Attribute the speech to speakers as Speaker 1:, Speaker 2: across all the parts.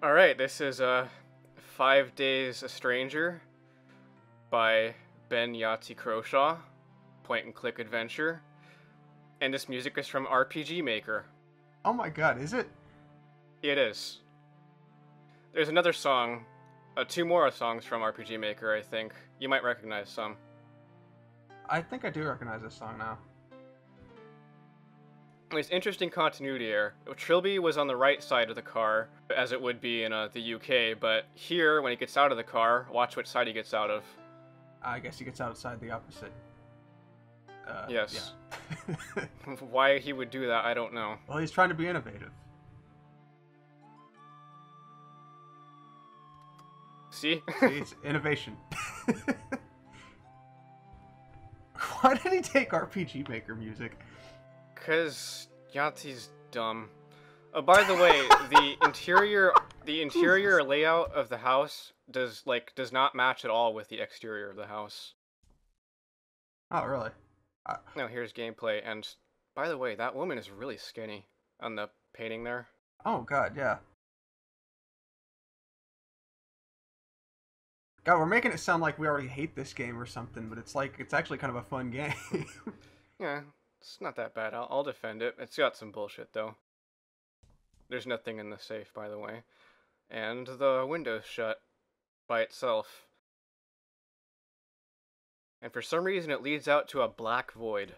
Speaker 1: Alright, this is 5 Days a Stranger by Ben Yahtzee Croshaw, point and click adventure. And this music is from RPG Maker.
Speaker 2: Oh my god, is it?
Speaker 1: It is. There's another song, two more songs from RPG Maker, I think. You might recognize some.
Speaker 2: I think I do recognize this song now.
Speaker 1: There's interesting continuity here. Trilby was on the right side of the car, as it would be in the UK, but here, when he gets out of the car, watch which side he gets out of.
Speaker 2: I guess he gets outside the opposite.
Speaker 1: Yes.
Speaker 2: Yeah.
Speaker 1: Why he would do that, I don't know.
Speaker 2: Well, he's trying to be innovative.
Speaker 1: See?
Speaker 2: See, it's innovation. Why did he take RPG Maker music?
Speaker 1: Cause Yahtzee's dumb. By the way, the interior layout of the house does not match at all with the exterior of the house.
Speaker 2: Oh, really?
Speaker 1: Now here's gameplay, and by the way, that woman is really skinny on the painting there.
Speaker 2: Oh god, yeah. God, we're making it sound like we already hate this game or something, but it's actually kind of a fun game.
Speaker 1: Yeah, it's not that bad. I'll defend it. It's got some bullshit though. There's nothing in the safe, by the way, and the window's shut by itself. And for some reason, it leads out to a black void.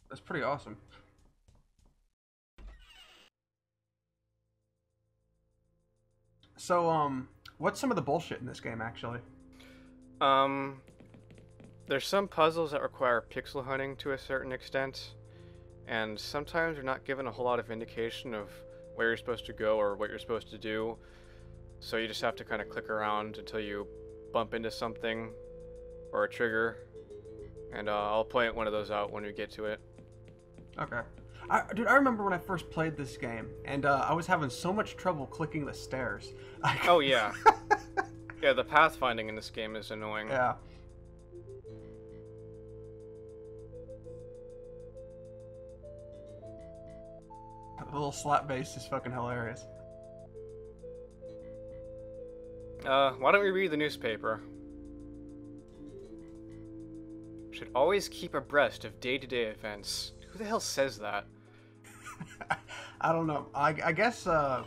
Speaker 2: That's pretty awesome. So, what's some of the bullshit in this game, actually?
Speaker 1: There's some puzzles that require pixel hunting to a certain extent, and sometimes you're not given a whole lot of indication of where you're supposed to go or what you're supposed to do, so you just have to kind of click around until you bump into something or a trigger, and I'll point one of those out when we get to it.
Speaker 2: Okay. Dude, I remember when I first played this game, and I was having so much trouble clicking the stairs.
Speaker 1: Oh, yeah. Yeah, the pathfinding in this game is annoying.
Speaker 2: Yeah. The little slap bass is fucking hilarious.
Speaker 1: Why don't we read the newspaper? Should always keep abreast of day-to-day events. Who the hell says that?
Speaker 2: I don't know. I guess that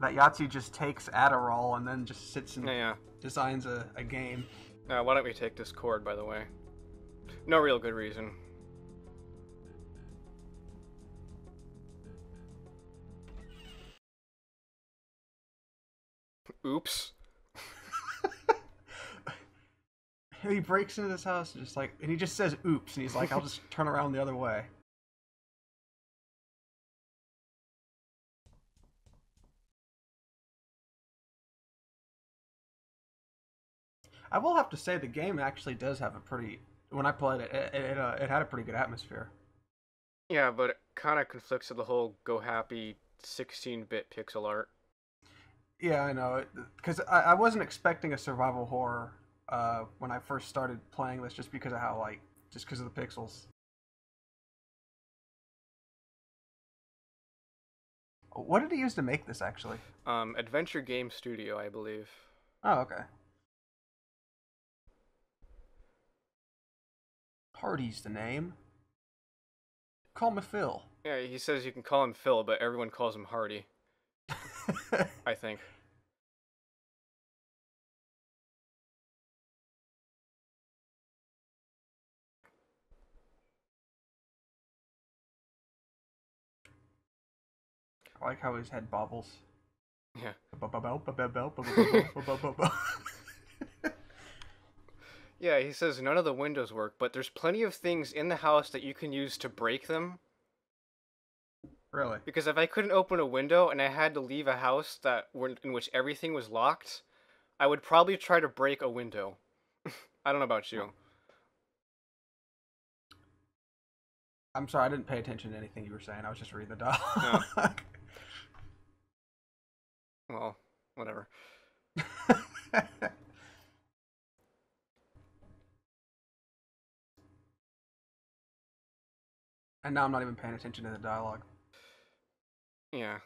Speaker 2: Yahtzee just takes Adderall and then just sits and designs a game.
Speaker 1: Why don't we take this cord, by the way? No real good reason. Oops.
Speaker 2: He breaks into this house and he just says oops, and he's like, I'll just turn around the other way. I will have to say the game actually does have a pretty, when I played it, it had a pretty good atmosphere.
Speaker 1: Yeah, but it kind of conflicts with the whole go happy 16-bit pixel art.
Speaker 2: Yeah, I know, because I wasn't expecting a survival horror when I first started playing this, just because of how, just because of the pixels. What did he use to make this, actually?
Speaker 1: Adventure Game Studio, I believe.
Speaker 2: Oh, okay. Hardy's the name. Call me Phil.
Speaker 1: Yeah, he says you can call him Phil, but everyone calls him Hardy. I think.
Speaker 2: I like how his head bobbles.
Speaker 1: Yeah. Yeah, he says none of the windows work, but there's plenty of things in the house that you can use to break them.
Speaker 2: Really?
Speaker 1: Because if I couldn't open a window and I had to leave a house in which everything was locked, I would probably try to break a window. I don't know about you.
Speaker 2: I'm sorry, I didn't pay attention to anything you were saying. I was just reading the dialogue.
Speaker 1: No. Well, whatever.
Speaker 2: And now I'm not even paying attention to the dialogue.
Speaker 1: Yeah.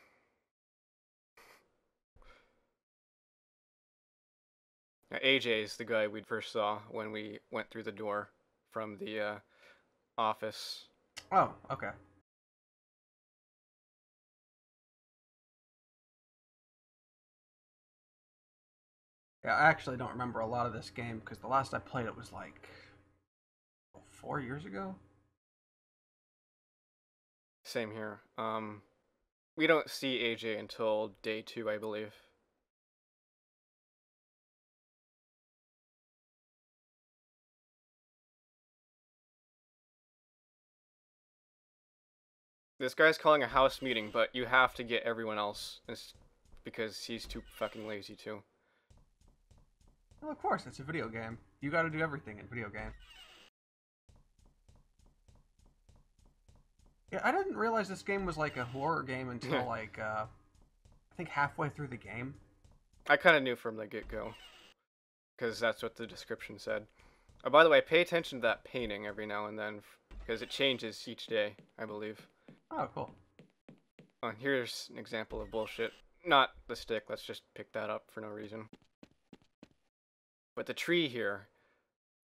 Speaker 1: AJ is the guy we first saw when we went through the door from the office.
Speaker 2: Oh, okay. Yeah, I actually don't remember a lot of this game because the last I played it was like 4 years ago.
Speaker 1: Same here. We don't see AJ until day 2, I believe. This guy's calling a house meeting, but you have to get everyone else. It's because he's too fucking lazy to.
Speaker 2: Well, of course, it's a video game. You got to do everything in video game. Yeah, I didn't realize this game was like a horror game until like I think halfway through the game.
Speaker 1: I kind of knew from the get-go, because that's what the description said. Oh, by the way, pay attention to that painting every now and then, because it changes each day, I believe.
Speaker 2: Oh, cool.
Speaker 1: Here's an example of bullshit. Not the stick, let's just pick that up for no reason. But the tree here,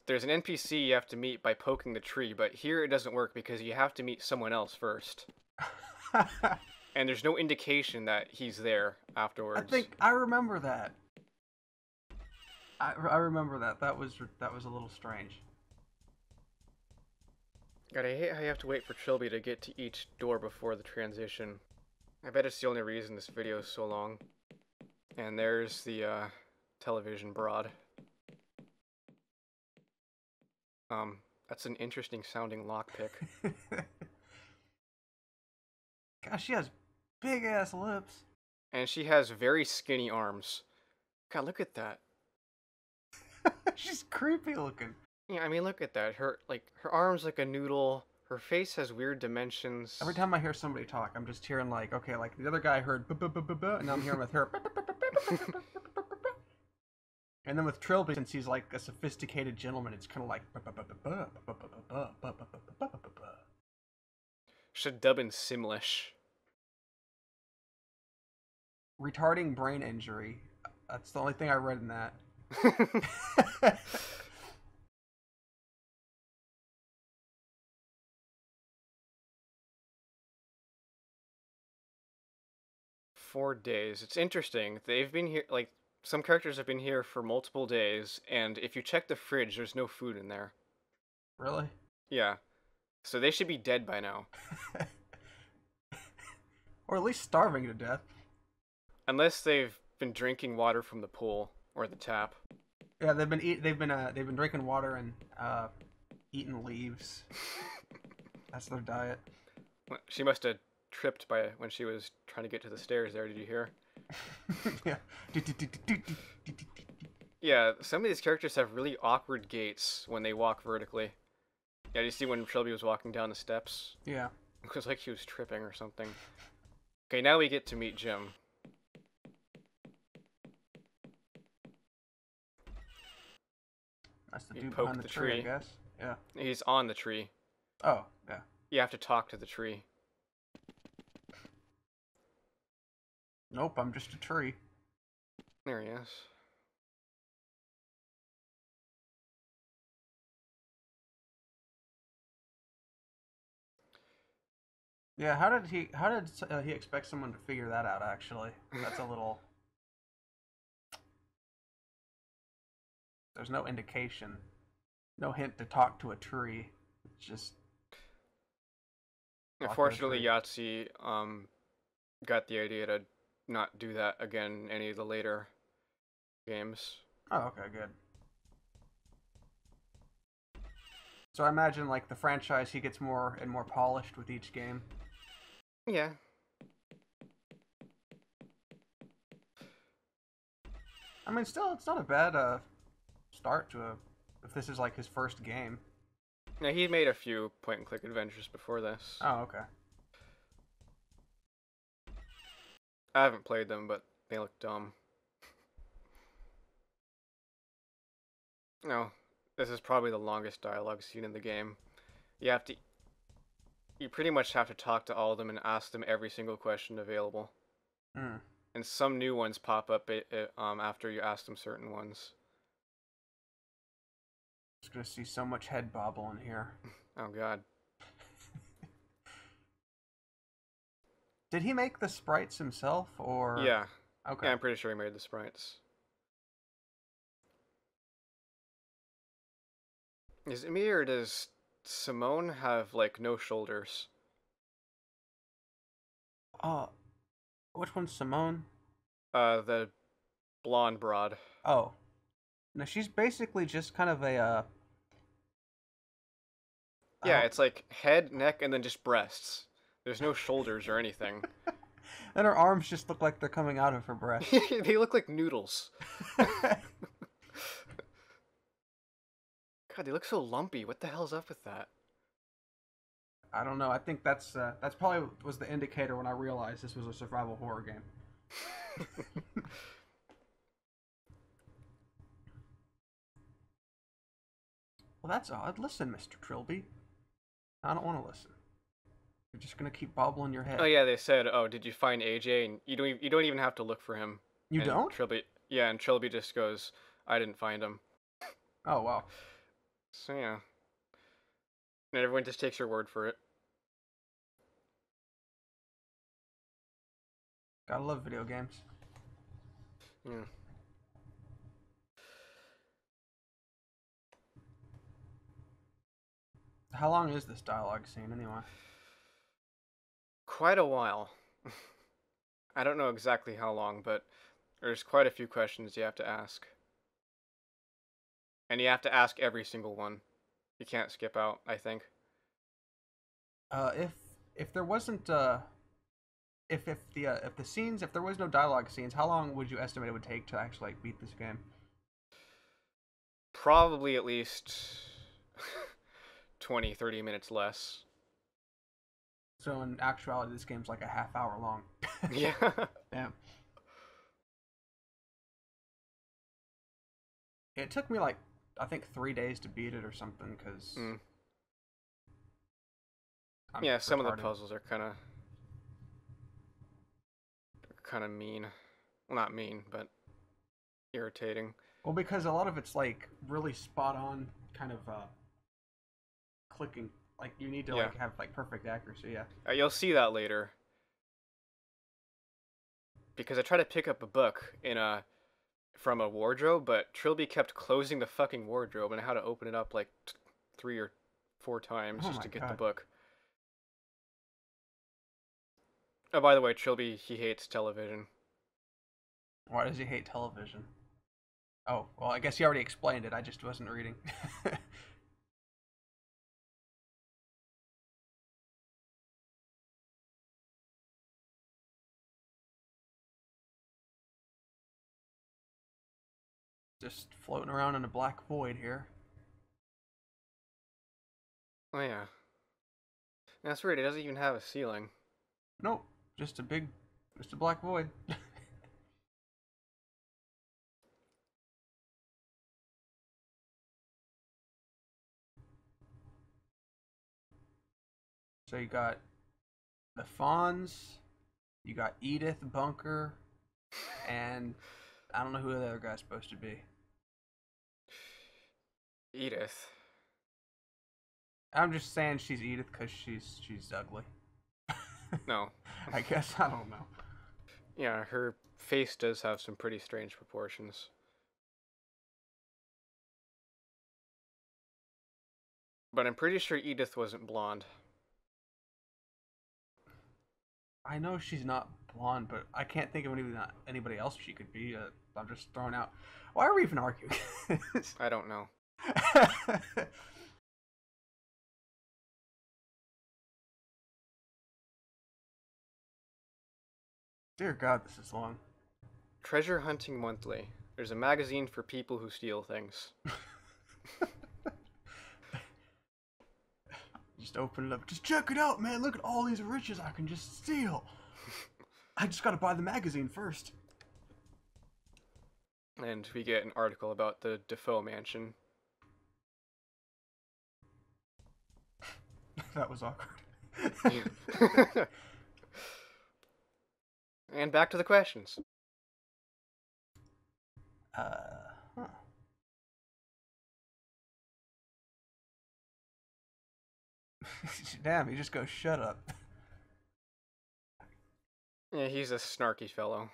Speaker 1: there's an NPC you have to meet by poking the tree, but here it doesn't work because you have to meet someone else first. And there's no indication that he's there afterwards.
Speaker 2: I remember that. I remember that. That was a little strange.
Speaker 1: God, I hate how you have to wait for Trilby to get to each door before the transition. I bet it's the only reason this video is so long. And there's the television broad. That's an interesting sounding lockpick.
Speaker 2: Gosh, she has big ass lips.
Speaker 1: And she has very skinny arms. God, look at that.
Speaker 2: She's creepy looking.
Speaker 1: Yeah, I mean, look at that. Her arms like a noodle. Her face has weird dimensions.
Speaker 2: Every time I hear somebody talk, I'm just hearing like, okay, like the other guy heard and now I'm hearing with her. And then with Trilby, since he's like a sophisticated gentleman, it's kind of like.
Speaker 1: Should dub in Simlish.
Speaker 2: Retarding brain injury. That's the only thing I read in that.
Speaker 1: 4 days. It's interesting. They've been here, like, some characters have been here for multiple days, and if you check the fridge, there's no food in there.
Speaker 2: Really?
Speaker 1: Yeah. So they should be dead by now.
Speaker 2: Or at least starving to death.
Speaker 1: Unless they've been drinking water from the pool or the tap.
Speaker 2: Yeah, they've been drinking water and eating leaves. That's their diet.
Speaker 1: She must have tripped by when she was trying to get to the stairs there. Did you hear?
Speaker 2: Yeah.
Speaker 1: Yeah, some of these characters have really awkward gaits when they walk vertically. Yeah, you see when Trilby was walking down the steps?
Speaker 2: Yeah.
Speaker 1: It was like he was tripping or something. Okay, now we get to meet Jim.
Speaker 2: That's the
Speaker 1: You
Speaker 2: dude
Speaker 1: poke
Speaker 2: behind the
Speaker 1: the
Speaker 2: tree, I
Speaker 1: tree.
Speaker 2: guess. Yeah.
Speaker 1: He's on the tree.
Speaker 2: Oh, yeah.
Speaker 1: You have to talk to the tree.
Speaker 2: Nope, I'm just a tree.
Speaker 1: There he is.
Speaker 2: Yeah, how did he expect someone to figure that out, actually? That's a little... There's no indication. No hint to talk to a tree. It's just...
Speaker 1: Unfortunately, Yahtzee got the idea to not do that again in any of the later games.
Speaker 2: Oh, okay, good. So I imagine, like, the franchise, he gets more and more polished with each game.
Speaker 1: Yeah.
Speaker 2: I mean, still, it's not a bad start to a... If this is, like, his first game.
Speaker 1: Yeah, he made a few point-and-click adventures before this.
Speaker 2: Oh, okay.
Speaker 1: I haven't played them, but they look dumb. No, this is probably the longest dialogue scene in the game. You pretty much have to talk to all of them and ask them every single question available.
Speaker 2: Hmm.
Speaker 1: And some new ones pop up after you ask them certain ones.
Speaker 2: Just gonna see so much head bobble in here.
Speaker 1: Oh god.
Speaker 2: Did he make the sprites himself, or?
Speaker 1: Yeah.
Speaker 2: Okay.
Speaker 1: Yeah, I'm pretty sure he made the sprites. Is it me or does Simone have, like, no shoulders?
Speaker 2: Oh, which one's Simone?
Speaker 1: The blonde broad.
Speaker 2: Oh, no, she's basically just kind of a. I
Speaker 1: Yeah,
Speaker 2: don't.
Speaker 1: it's like head, neck, and then just breasts. There's no shoulders or anything.
Speaker 2: And her arms just look like they're coming out of her breasts.
Speaker 1: They look like noodles. God, they look so lumpy. What the hell's up with that?
Speaker 2: I don't know. I think that's probably was the indicator when I realized this was a survival horror game. Well, that's odd. Listen, Mr. Trilby. I don't want to listen. You're just gonna keep bobbling your head.
Speaker 1: Oh yeah, they said, "Oh, did you find AJ?" And you don't even have to look for him.
Speaker 2: You
Speaker 1: and
Speaker 2: don't?
Speaker 1: Trilby, yeah, and Trilby just goes, "I didn't find him."
Speaker 2: Oh wow.
Speaker 1: So yeah, and everyone just takes your word for it.
Speaker 2: Gotta love video games.
Speaker 1: Yeah.
Speaker 2: How long is this dialogue scene anyway?
Speaker 1: Quite a while. I don't know exactly how long, but there's quite a few questions you have to ask. And you have to ask every single one. You can't skip out, I think.
Speaker 2: If there wasn't if the scenes, if there was no dialogue scenes, how long would you estimate it would take to actually like beat this game?
Speaker 1: Probably at least 20, 30 minutes less.
Speaker 2: So in actuality, this game's like a half hour long.
Speaker 1: Yeah.
Speaker 2: Damn. It took me like I think 3 days to beat it or something because
Speaker 1: Yeah, some of the
Speaker 2: retarded.
Speaker 1: puzzles are kind of mean. Well, not mean, but irritating.
Speaker 2: Well, because a lot of it's like really spot on kind of clicking. Like you need to
Speaker 1: Yeah.
Speaker 2: like have like perfect accuracy. Yeah.
Speaker 1: You'll see that later. Because I tried to pick up a book from a wardrobe, but Trilby kept closing the fucking wardrobe, and I had to open it up like 3 or 4 times
Speaker 2: Oh
Speaker 1: just
Speaker 2: my
Speaker 1: to get the
Speaker 2: God.
Speaker 1: book. Oh, by the way, Trilby, he hates television.
Speaker 2: Why does he hate television? Oh, well, I guess he already explained it. I just wasn't reading. Just floating around in a black void here.
Speaker 1: Oh yeah. That's weird, it doesn't even have a ceiling.
Speaker 2: Nope, just a black void. So you got the Fawns, you got Edith Bunker, and I don't know who the other guy's supposed to be.
Speaker 1: Edith.
Speaker 2: I'm just saying she's Edith because she's ugly.
Speaker 1: No.
Speaker 2: I guess I don't know.
Speaker 1: Yeah, her face does have some pretty strange proportions. But I'm pretty sure Edith wasn't blonde.
Speaker 2: I know she's not blonde, but I can't think of anybody else she could be. I'm just throwing out. Why are we even arguing?
Speaker 1: I don't know.
Speaker 2: Dear God, this is long.
Speaker 1: Treasure Hunting Monthly. There's a magazine for people who steal things.
Speaker 2: Just open it up. Just check it out, man. Look at all these riches I can just steal. I just gotta buy the magazine first.
Speaker 1: And we get an article about the Defoe mansion.
Speaker 2: That was awkward.
Speaker 1: And back to the questions.
Speaker 2: Huh. Damn, he just goes, shut up.
Speaker 1: Yeah, he's a snarky fellow.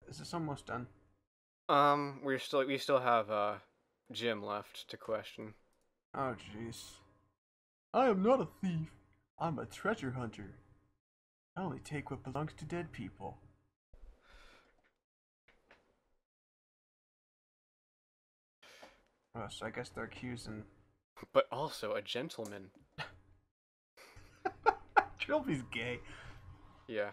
Speaker 2: Is this almost done?
Speaker 1: We still have Jim left to question.
Speaker 2: Oh, jeez. I am not a thief. I'm a treasure hunter. I only take what belongs to dead people. Oh, so I guess they're accusing...
Speaker 1: But also a gentleman.
Speaker 2: Trilby's gay.
Speaker 1: Yeah.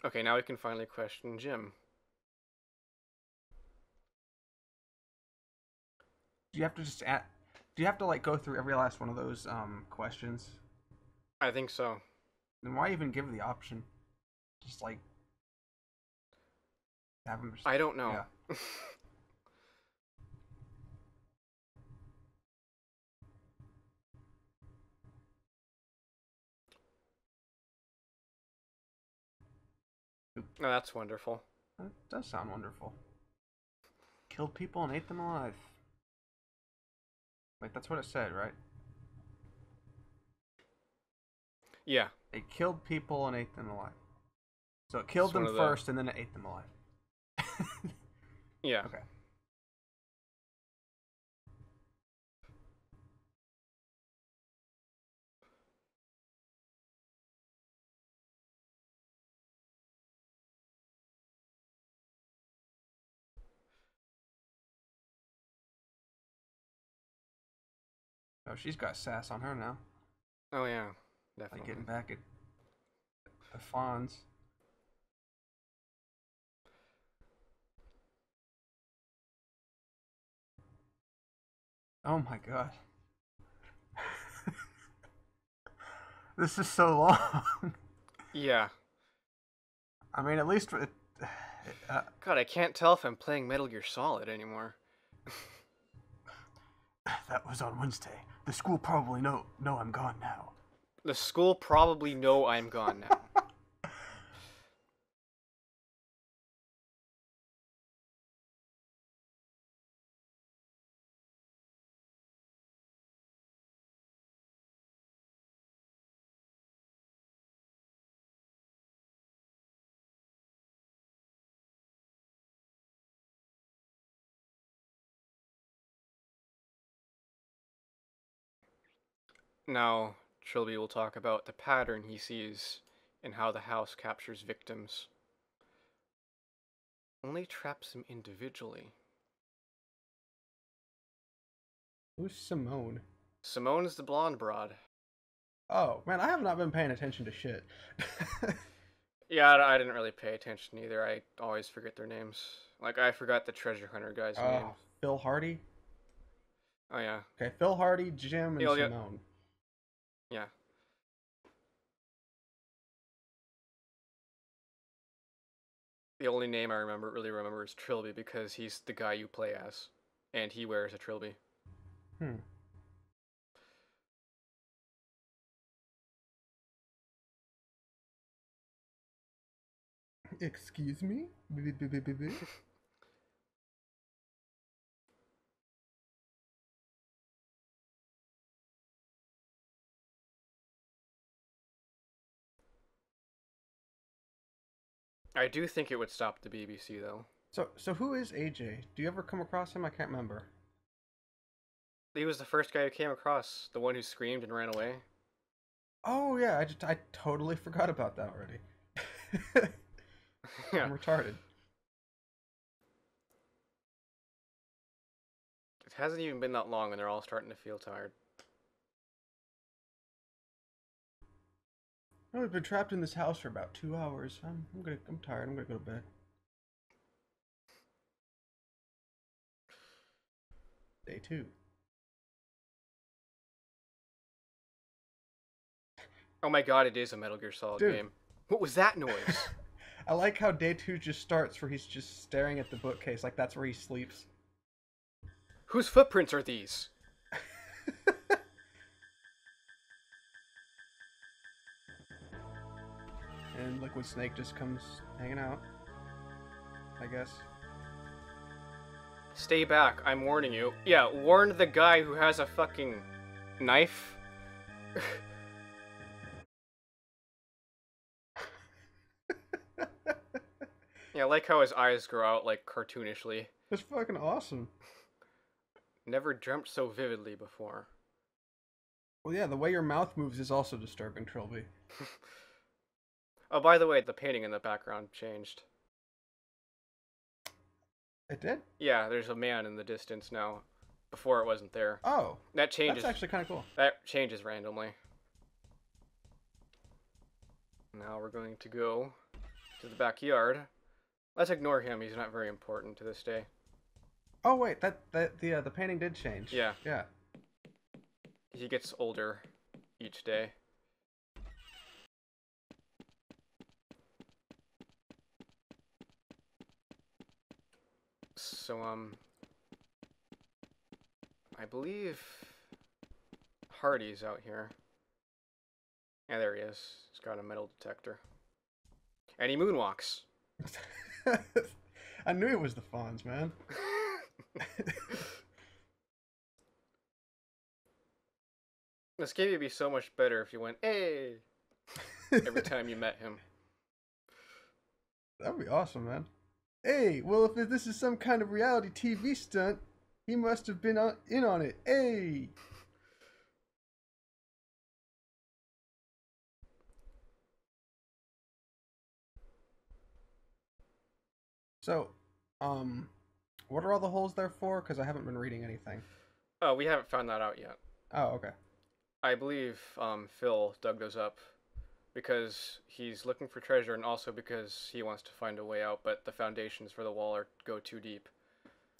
Speaker 1: Okay, now we can finally question Jim.
Speaker 2: Do you have to just add... Do you have to, like, go through every last one of those, questions?
Speaker 1: I think so.
Speaker 2: Then why even give the option? Just, like... Have him just...
Speaker 1: I don't know.
Speaker 2: Yeah.
Speaker 1: Oh, that's wonderful.
Speaker 2: That does sound wonderful. Killed people and ate them alive. Wait, that's what it said, right?
Speaker 1: Yeah.
Speaker 2: It killed people and ate them alive. So it killed them first and then it ate them alive.
Speaker 1: Yeah.
Speaker 2: Okay. Oh, she's got sass on her now.
Speaker 1: Oh yeah,
Speaker 2: Like
Speaker 1: definitely.
Speaker 2: getting back at the Fonz. Oh my god. This is so long.
Speaker 1: Yeah.
Speaker 2: I mean, at least...
Speaker 1: God, I can't tell if I'm playing Metal Gear Solid anymore.
Speaker 2: That was on Wednesday. The school probably know I'm gone now.
Speaker 1: The school probably know I'm gone now. Now, Trilby will talk about the pattern he sees in how the house captures victims. Only traps them individually.
Speaker 2: Who's Simone?
Speaker 1: Simone's the blonde broad.
Speaker 2: Oh, man, I have not been paying attention to shit.
Speaker 1: Yeah, I didn't really pay attention either. I always forget their names. Like, I forgot the treasure hunter guy's name.
Speaker 2: Phil Hardy?
Speaker 1: Oh, yeah.
Speaker 2: Okay, Phil Hardy, Jim, and
Speaker 1: Yeah.
Speaker 2: Simone.
Speaker 1: Yeah. The only name I really remember is Trilby because he's the guy you play as. And he wears a Trilby.
Speaker 2: Hmm. Excuse me?
Speaker 1: I do think it would stop the BBC, though.
Speaker 2: So who is AJ? Do you ever come across him? I can't remember.
Speaker 1: He was the first guy who came across, the one who screamed and ran away.
Speaker 2: Oh yeah, I totally forgot about that already.
Speaker 1: Yeah.
Speaker 2: I'm retarded.
Speaker 1: It hasn't even been that long and they're all starting to feel tired.
Speaker 2: Oh, I've been trapped in this house for about 2 hours. I'm tired. I'm gonna go to bed. Day 2.
Speaker 1: Oh my god, it is a Metal Gear Solid
Speaker 2: Dude.
Speaker 1: game. What was that noise?
Speaker 2: I like how day 2 just starts where he's just staring at the bookcase like that's where he sleeps.
Speaker 1: Whose footprints are these?
Speaker 2: And Liquid Snake just comes hanging out, I guess.
Speaker 1: Stay back, I'm warning you. Yeah, warn the guy who has a fucking knife. Yeah, I like how his eyes grow out, like, cartoonishly.
Speaker 2: That's fucking awesome.
Speaker 1: Never dreamt so vividly before.
Speaker 2: Well, yeah, the way your mouth moves is also disturbing, Trilby.
Speaker 1: Oh, by the way, the painting in the background changed.
Speaker 2: It did?
Speaker 1: Yeah, there's a man in the distance now. Before it wasn't there.
Speaker 2: Oh.
Speaker 1: That changes.
Speaker 2: That's actually kind of cool.
Speaker 1: That changes randomly. Now we're going to go to the backyard. Let's ignore him. He's not very important to this day.
Speaker 2: Oh wait, the painting did change.
Speaker 1: Yeah.
Speaker 2: Yeah.
Speaker 1: He gets older each day. So, I believe Hardy's out here. Yeah, there he is. He's got a metal detector. And he moonwalks.
Speaker 2: I knew it was the Fonz, man.
Speaker 1: This game would be so much better if you went, hey, every time you met him.
Speaker 2: That'd be awesome, man. Hey, well, if this is some kind of reality TV stunt, he must have been in on it. Hey! So, what are all the holes there for? Because I haven't been reading anything.
Speaker 1: Oh, we haven't found that out yet.
Speaker 2: Oh, okay.
Speaker 1: I believe Phil dug those up because he's looking for treasure and also because he wants to find a way out, but the foundations for the wall go too deep.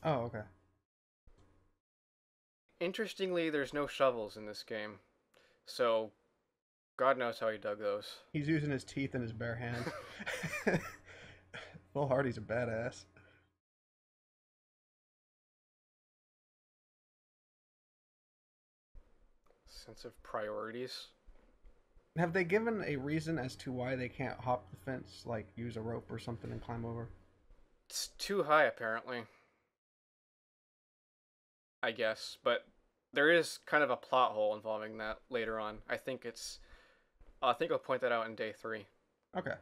Speaker 2: Oh, okay.
Speaker 1: Interestingly, there's no shovels in this game, so God knows how he dug those.
Speaker 2: He's using his teeth in his bare hand. Phil Hardy's a badass.
Speaker 1: Sense of priorities.
Speaker 2: Have they given a reason as to why they can't hop the fence, like use a rope or something and climb over?
Speaker 1: It's too high, apparently. I guess, but there is kind of a plot hole involving that later on. I think I'll point that out in day 3.
Speaker 2: Okay.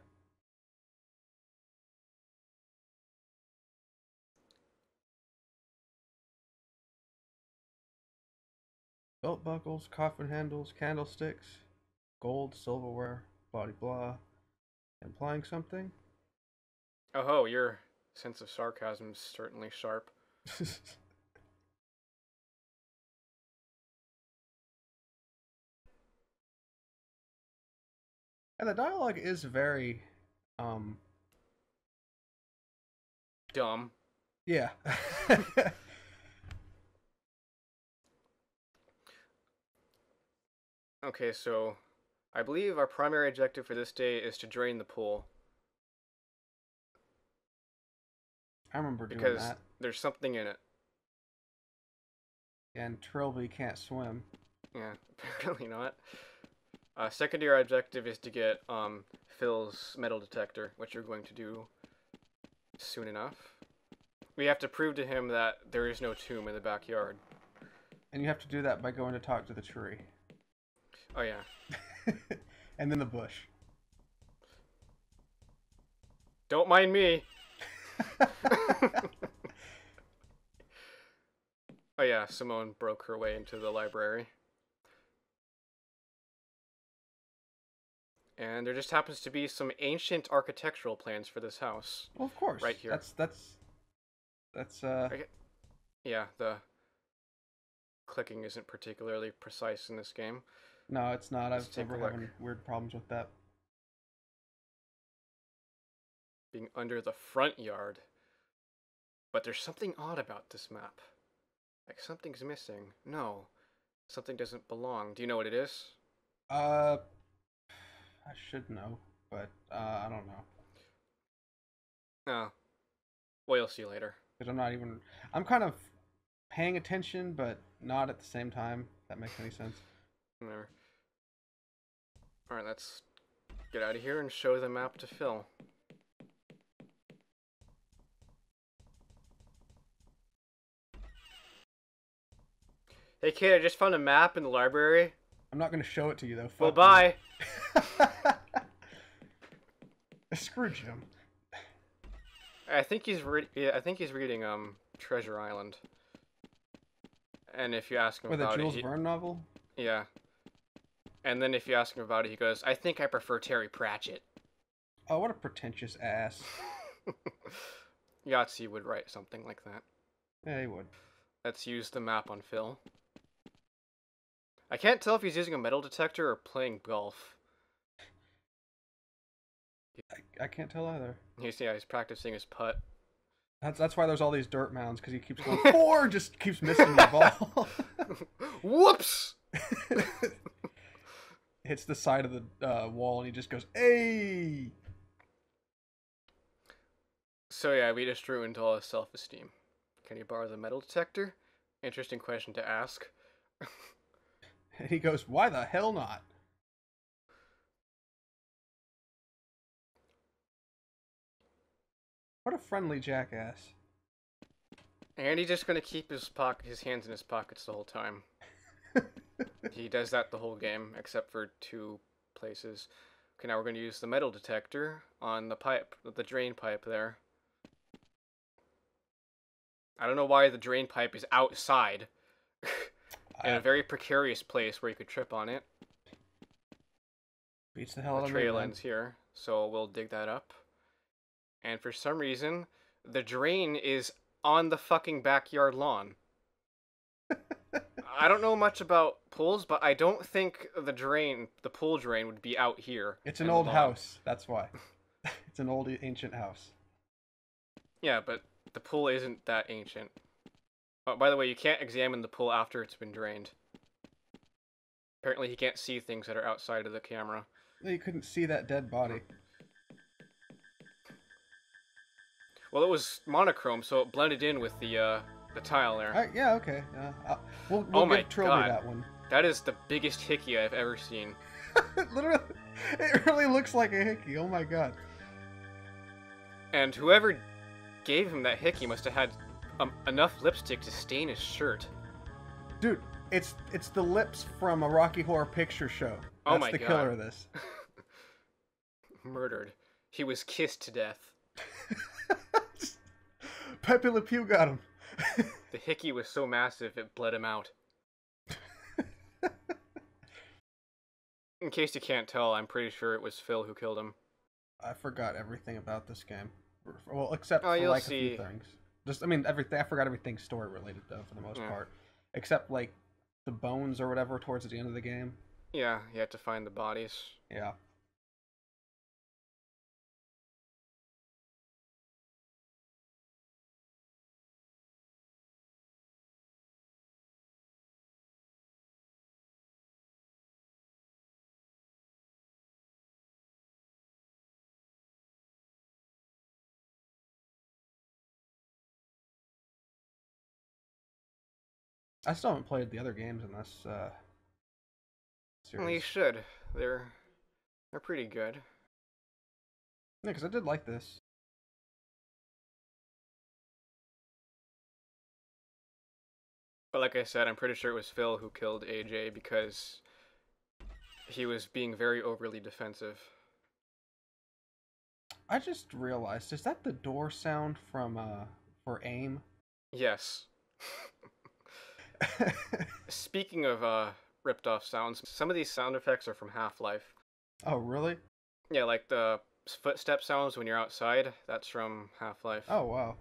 Speaker 2: Belt buckles, coffin handles, candlesticks, gold, silverware, blah blah. Implying something?
Speaker 1: Oh ho, your sense of sarcasm is certainly sharp.
Speaker 2: And the dialogue is very,
Speaker 1: Dumb.
Speaker 2: yeah.
Speaker 1: Okay, so I believe our primary objective for this day is to drain the pool.
Speaker 2: I remember doing
Speaker 1: Because
Speaker 2: that.
Speaker 1: there's something in it.
Speaker 2: And Trilby can't swim.
Speaker 1: Yeah, apparently not. Secondary objective is to get Phil's metal detector, which you're going to do soon enough. We have to prove to him that there is no tomb in the backyard.
Speaker 2: And you have to do that by going to talk to the tree.
Speaker 1: Oh yeah.
Speaker 2: And then the bush.
Speaker 1: Don't mind me. Oh yeah, Simone broke her way into the library. And there just happens to be some ancient architectural plans for this house.
Speaker 2: Well, of course.
Speaker 1: Right here.
Speaker 2: That's
Speaker 1: Yeah, the clicking isn't particularly precise in this game.
Speaker 2: No, it's not.
Speaker 1: Let's
Speaker 2: I've
Speaker 1: take
Speaker 2: never
Speaker 1: a look.
Speaker 2: had any weird problems with that.
Speaker 1: Being under the front yard. But there's something odd about this map. Like something's missing. No. Something doesn't belong. Do you know what it is?
Speaker 2: I should know, but I don't know.
Speaker 1: Oh, well, you'll see later.
Speaker 2: Because I'm not even. I'm kind of paying attention, but not at the same time. If that makes any sense.
Speaker 1: Whatever. Alright, let's get out of here and show the map to Phil. Hey kid, I just found a map in the library.
Speaker 2: I'm not going to show it to you though.
Speaker 1: Well,
Speaker 2: Fuck
Speaker 1: bye.
Speaker 2: Screw Jim.
Speaker 1: I think he's reading Treasure Island. And if you ask him
Speaker 2: With a
Speaker 1: about
Speaker 2: Jules
Speaker 1: it,
Speaker 2: Verne novel?
Speaker 1: yeah. And then if you ask him about it, he goes, "I think I prefer Terry Pratchett."
Speaker 2: Oh, what a pretentious ass.
Speaker 1: Yahtzee would write something like that.
Speaker 2: Yeah, he would.
Speaker 1: Let's use the map on Phil. I can't tell if he's using a metal detector or playing golf.
Speaker 2: I can't tell either.
Speaker 1: He's practicing his putt.
Speaker 2: That's why there's all these dirt mounds, because he keeps going four, just keeps missing the ball.
Speaker 1: Whoops!
Speaker 2: Hits the side of the wall and he just goes, "Hey!"
Speaker 1: So yeah, we just ruined all his self-esteem. Can you borrow the metal detector? Interesting question to ask.
Speaker 2: And he goes, "Why the hell not?" What a friendly jackass.
Speaker 1: And he's just gonna keep his hands in his pockets the whole time. He does that the whole game, except for 2 places. Okay, now we're gonna use the metal detector on the pipe, the drain pipe there. I don't know why the drain pipe is outside. In a very precarious place where you could trip on it.
Speaker 2: Beats the hell out
Speaker 1: The
Speaker 2: of me,
Speaker 1: trail
Speaker 2: man.
Speaker 1: ends here, so we'll dig that up. And for some reason, the drain is on the fucking backyard lawn. I don't know much about pools, but I don't think the pool drain would be out here.
Speaker 2: It's an old house, that's why. It's an old ancient house.
Speaker 1: Yeah, but the pool isn't that ancient. Oh, by the way, you can't examine the pool after it's been drained. Apparently he can't see things that are outside of the camera.
Speaker 2: You couldn't see that dead body.
Speaker 1: Well, it was monochrome, so it blended in with the tile there.
Speaker 2: Yeah, okay. We'll
Speaker 1: Oh my
Speaker 2: give Trilby
Speaker 1: God.
Speaker 2: that one.
Speaker 1: That is the biggest hickey I've ever seen.
Speaker 2: Literally, it really looks like a hickey. Oh my God.
Speaker 1: And whoever gave him that hickey must have had enough lipstick to stain his shirt.
Speaker 2: Dude, it's the lips from a Rocky Horror Picture Show.
Speaker 1: Oh
Speaker 2: That's
Speaker 1: my
Speaker 2: the
Speaker 1: God.
Speaker 2: killer of this.
Speaker 1: Murdered. He was kissed to death.
Speaker 2: Pepe Le Pew got him.
Speaker 1: The hickey was so massive it bled him out. In case you can't tell, I'm pretty sure it was Phil who killed him.
Speaker 2: I forgot everything about this game. Well, except
Speaker 1: Oh,
Speaker 2: for
Speaker 1: you'll
Speaker 2: like
Speaker 1: see.
Speaker 2: a few things. Just, I mean, everything. I forgot everything story related though, for the most part, except like the bones or whatever towards the end of the game.
Speaker 1: Yeah, you had to find the bodies.
Speaker 2: Yeah. I still haven't played the other games in this
Speaker 1: Well, you
Speaker 2: series.
Speaker 1: should. They're pretty good.
Speaker 2: Yeah, because I did like this.
Speaker 1: But like I said, I'm pretty sure it was Phil who killed AJ because he was being very overly defensive.
Speaker 2: I just realized, is that the door sound from for AIM?
Speaker 1: Yes. Speaking of ripped off sounds, some of these sound effects are from Half-Life.
Speaker 2: Oh, really?
Speaker 1: Yeah, like the footstep sounds when you're outside, that's from Half-Life.
Speaker 2: Oh, wow.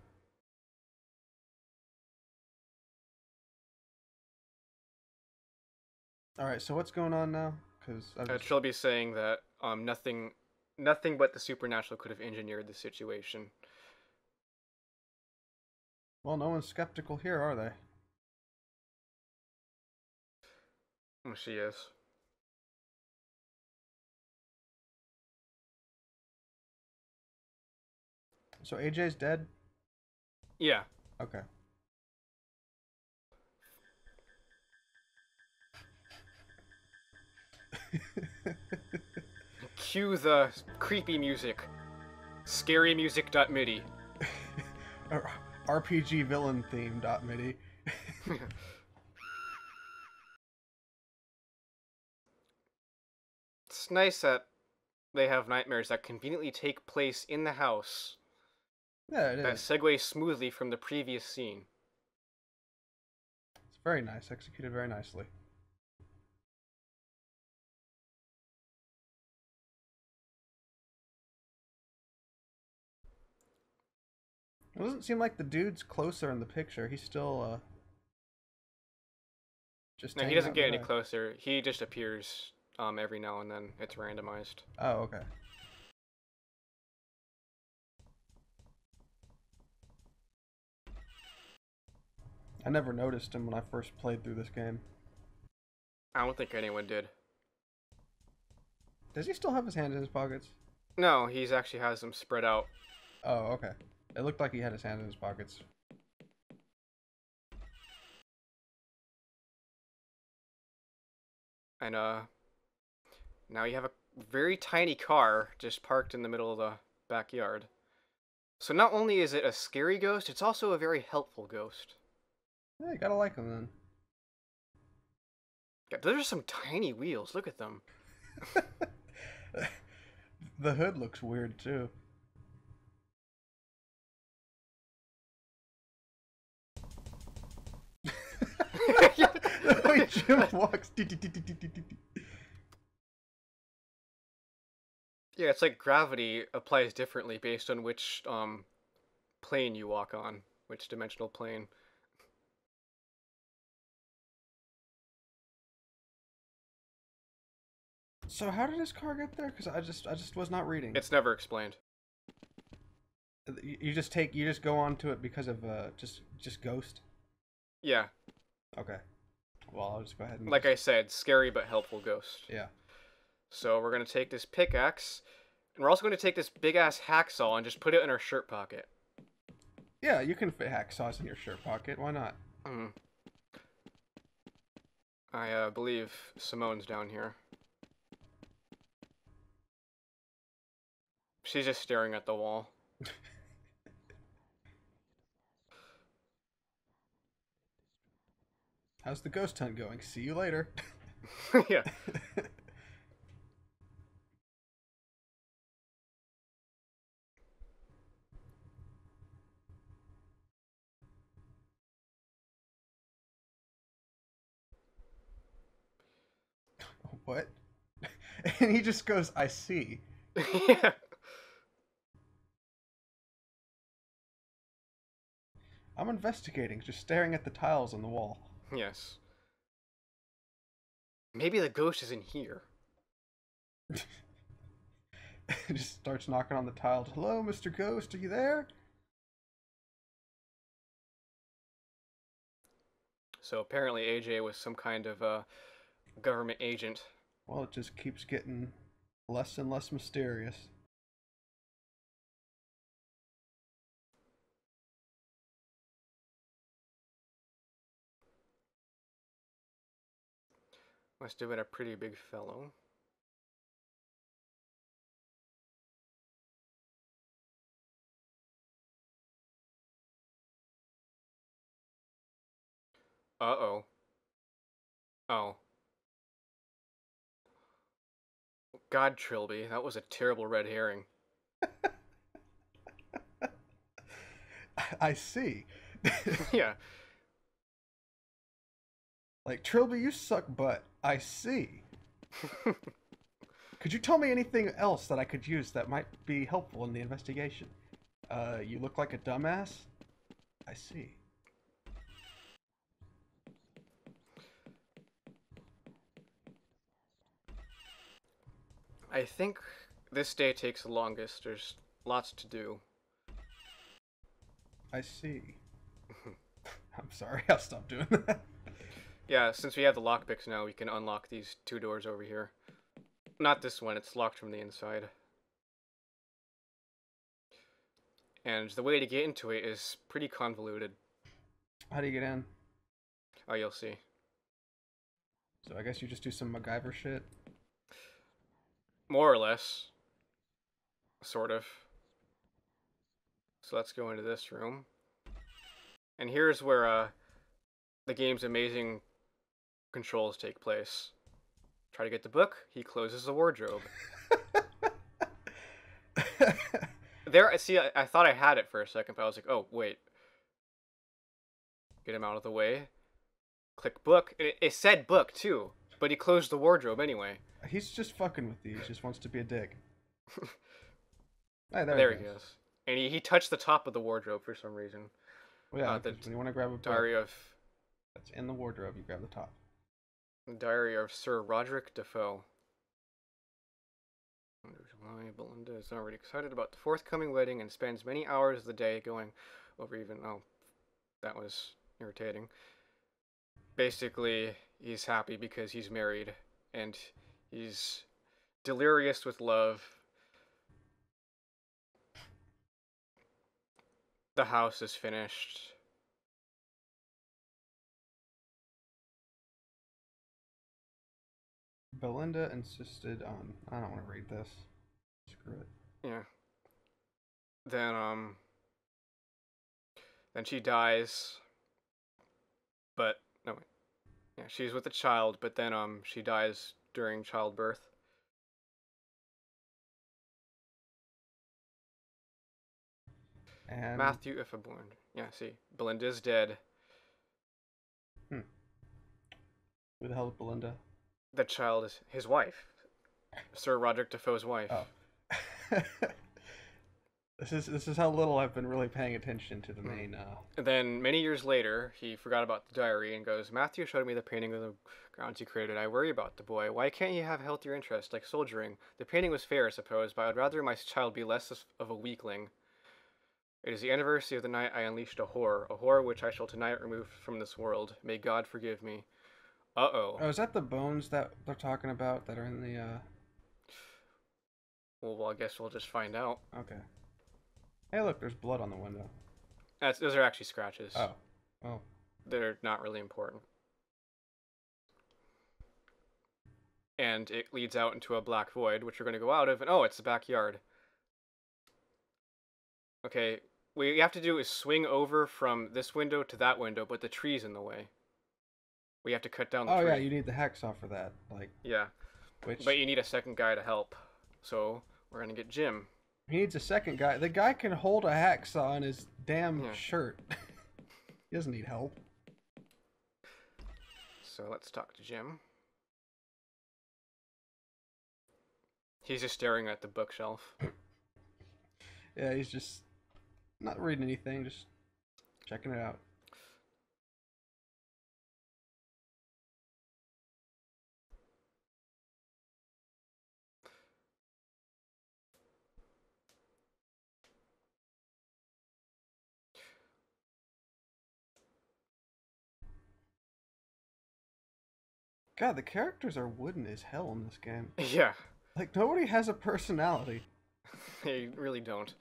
Speaker 2: All right, so what's going on now? Because
Speaker 1: Trilby's saying that nothing but the supernatural could have engineered the situation.
Speaker 2: well, no one's skeptical here, are they?
Speaker 1: She is.
Speaker 2: So AJ's dead?
Speaker 1: Yeah.
Speaker 2: Okay.
Speaker 1: Cue the creepy music. Scarymusic.midi.
Speaker 2: RPG villain theme .midi.
Speaker 1: It's nice that they have nightmares that conveniently take place in the house
Speaker 2: Yeah, it
Speaker 1: that
Speaker 2: is.
Speaker 1: segue smoothly from the previous scene.
Speaker 2: It's very nice. Executed very nicely. It doesn't seem like the dude's closer in the picture. He's still just
Speaker 1: No, he
Speaker 2: hanging
Speaker 1: doesn't
Speaker 2: out in
Speaker 1: get
Speaker 2: the
Speaker 1: any
Speaker 2: back.
Speaker 1: closer. He just appears every now and then. It's randomized.
Speaker 2: Oh, okay. I never noticed him when I first played through this game.
Speaker 1: I don't think anyone did.
Speaker 2: Does he still have his hands in his pockets?
Speaker 1: No, he's actually has them spread out.
Speaker 2: Oh, okay. It looked like he had his hands in his pockets.
Speaker 1: And now you have a very tiny car just parked in the middle of the backyard. So not only is it a scary ghost, it's also a very helpful ghost.
Speaker 2: Yeah, you gotta like him then.
Speaker 1: Yeah, those are some tiny wheels. Look at them.
Speaker 2: The hood looks weird too. The way Jim walks.
Speaker 1: Yeah, it's like gravity applies differently based on which plane you walk on, which dimensional plane.
Speaker 2: So how did his car get there? Because I just was not reading.
Speaker 1: It's never explained.
Speaker 2: You just go on to it because of just Ghost.
Speaker 1: Yeah,
Speaker 2: Okay. Well, I'll just go ahead and
Speaker 1: like I said, scary but helpful ghost.
Speaker 2: yeah.
Speaker 1: So we're gonna take this pickaxe, and we're also gonna take this big ass hacksaw and just put it in our shirt pocket.
Speaker 2: Yeah, you can fit hacksaws in your shirt pocket. Why not?
Speaker 1: Mm. I believe Simone's down here. She's just staring at the wall.
Speaker 2: How's the ghost hunt going? See you later.
Speaker 1: Yeah.
Speaker 2: What? And he just goes, I see.
Speaker 1: Yeah.
Speaker 2: I'm investigating, just staring at the tiles on the wall.
Speaker 1: Yes. Maybe the ghost is in here.
Speaker 2: Just starts knocking on the tiles. Hello, Mr. Ghost, are you there?
Speaker 1: So apparently AJ was some kind of government agent.
Speaker 2: Well, it just keeps getting less and less mysterious.
Speaker 1: Must have been a pretty big fellow. Uh-oh. Oh. God, Trilby, that was a terrible red herring.
Speaker 2: I see.
Speaker 1: Yeah.
Speaker 2: Like, Trilby, you suck butt. I see. Could you tell me anything else that I could use that might be helpful in the investigation? You look like a dumbass? I see.
Speaker 1: I think this day takes the longest. There's lots to do.
Speaker 2: I see. I'm sorry, I'll stop doing that.
Speaker 1: Yeah, since we have the lockpicks now, we can unlock these two doors over here. Not this one, it's locked from the inside. and the way to get into it is pretty convoluted.
Speaker 2: How do you get in?
Speaker 1: Oh, you'll see.
Speaker 2: So I guess you just do some MacGyver shit.
Speaker 1: More or less. Sort of. So let's go into this room. And here's where the game's amazing controls take place. Try to get the book, he closes the wardrobe. There, see, I thought I had it for a second, but I was like, oh, wait. Get him out of the way. Click book. It said book, too, but he closed the wardrobe anyway.
Speaker 2: He's just fucking with you. He just wants to be a dick. Hey,
Speaker 1: there he goes. And he touched the top of the wardrobe for some reason.
Speaker 2: Well, yeah, when you want to grab a book
Speaker 1: Diary of...
Speaker 2: that's in the wardrobe, you grab the top.
Speaker 1: Diary of Sir Roderick Defoe. Why Belinda is already excited about the forthcoming wedding and spends many hours of the day going over even... Oh, that was irritating. Basically, he's happy because he's married, and he's delirious with love. The house is finished.
Speaker 2: Belinda insisted on... I don't want to read this. Screw it.
Speaker 1: Yeah. Then she dies. But no, wait. Yeah, she's with a child, but then she dies during childbirth.
Speaker 2: And
Speaker 1: Matthew, if a born. Yeah, see, Belinda's dead.
Speaker 2: Who the hell is Belinda?
Speaker 1: The child is his wife, Sir Roderick Defoe's wife.
Speaker 2: Oh. This is how little I've been really paying attention to the main.
Speaker 1: And then many years later, he forgot about the diary and goes, Matthew showed me the painting of the grounds he created. I worry about the boy. Why can't he have healthier interests like soldiering? The painting was fair, I suppose, but I'd rather my child be less of a weakling. It is the anniversary of the night I unleashed a horror which I shall tonight remove from this world. May God forgive me. Uh-oh.
Speaker 2: Oh, is that the bones that they're talking about that are in the,
Speaker 1: Well, I guess we'll just find out.
Speaker 2: Okay. Hey, look, there's blood on the window.
Speaker 1: Those are actually scratches.
Speaker 2: Oh. Oh.
Speaker 1: They're not really important. And it leads out into a black void, which we're going to go out of, and oh, it's the backyard. Okay, what you have to do is swing over from this window to that window, but the tree's in the way. We have to cut down the tree.
Speaker 2: Oh, yeah, you need the hacksaw for that. Like.
Speaker 1: Yeah. But you need a second guy to help. So, we're going to get Jim.
Speaker 2: He needs a second guy. The guy can hold a hacksaw in his damn shirt. He doesn't need help.
Speaker 1: So, let's talk to Jim. He's just staring at the bookshelf.
Speaker 2: Yeah, he's just not reading anything, just checking it out. God, the characters are wooden as hell in this game.
Speaker 1: Yeah.
Speaker 2: Like, nobody has a personality.
Speaker 1: They really don't.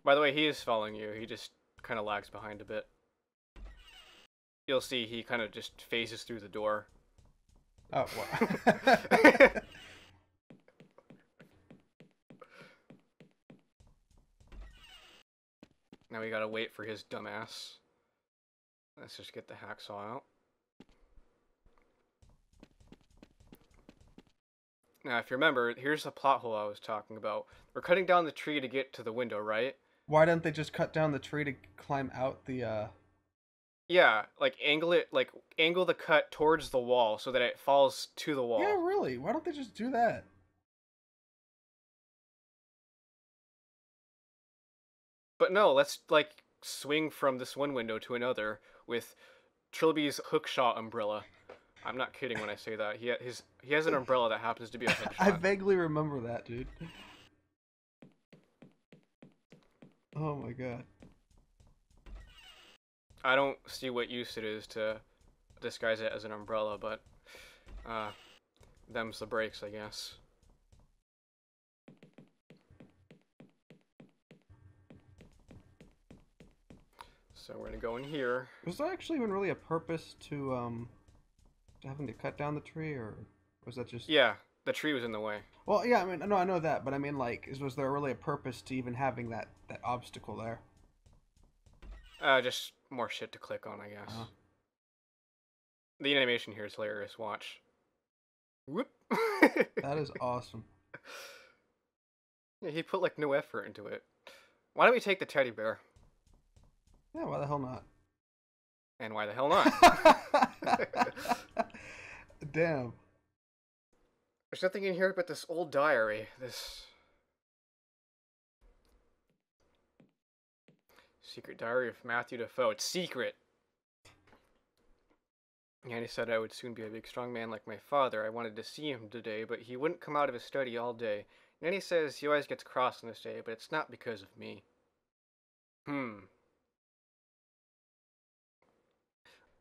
Speaker 1: By the way, he is following you. He just kind of lags behind a bit. You'll see he kind of just phases through the door.
Speaker 2: Oh, wow.
Speaker 1: Now we gotta wait for his dumbass. Let's just get the hacksaw out. Now, if you remember, here's the plot hole I was talking about. We're cutting down the tree to get to the window, right?
Speaker 2: Why didn't they just cut down the tree to climb out the,
Speaker 1: Yeah, like angle the cut towards the wall so that it falls to the wall.
Speaker 2: Yeah, really? Why don't they just do that?
Speaker 1: But no, let's, like, swing from this one window to another with Trilby's hookshot umbrella. I'm not kidding when I say that. He has an umbrella that happens to be a hookshot.
Speaker 2: I vaguely remember that, dude. Oh my god.
Speaker 1: I don't see what use it is to disguise it as an umbrella, but them's the breaks, I guess. So we're gonna go in here.
Speaker 2: Was there actually even really a purpose to having to cut down the tree, or was that just?
Speaker 1: Yeah, the tree was in the way.
Speaker 2: Well, yeah, I mean, no, I know that, but I mean, like, was there really a purpose to even having that obstacle there?
Speaker 1: Just more shit to click on, I guess.
Speaker 2: Uh,
Speaker 1: The animation here is hilarious. Watch. Whoop.
Speaker 2: that is awesome.
Speaker 1: Yeah, he put like no effort into it. Why don't we take the teddy bear?
Speaker 2: Yeah, why the hell not?
Speaker 1: And why the hell not?
Speaker 2: Damn.
Speaker 1: There's nothing in here but this old diary. This secret diary of Matthew Defoe. It's secret. And he said I would soon be a big strong man like my father. I wanted to see him today, but he wouldn't come out of his study all day. And then he says he always gets cross on this day, but it's not because of me.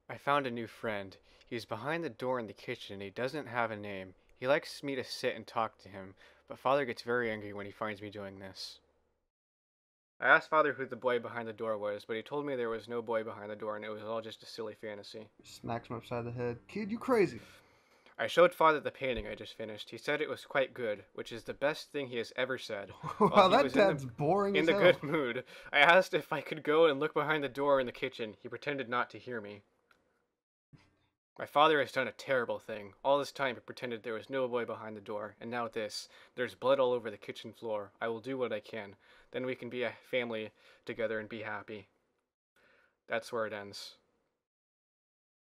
Speaker 1: I found a new friend. He's behind the door in the kitchen and he doesn't have a name. He likes me to sit and talk to him, but Father gets very angry when he finds me doing this. I asked Father who the boy behind the door was, but he told me there was no boy behind the door and it was all just a silly fantasy.
Speaker 2: Smacks him upside the head. Kid, you crazy.
Speaker 1: I showed Father the painting I just finished. He said it was quite good, which is the best thing he has ever said.
Speaker 2: Wow, that dad's boring
Speaker 1: in
Speaker 2: as
Speaker 1: the
Speaker 2: hell.
Speaker 1: good mood. I asked if I could go and look behind the door in the kitchen. He pretended not to hear me. My father has done a terrible thing. All this time he pretended there was no boy behind the door, and now this. There's blood all over the kitchen floor. I will do what I can. Then we can be a family together and be happy. That's where it ends.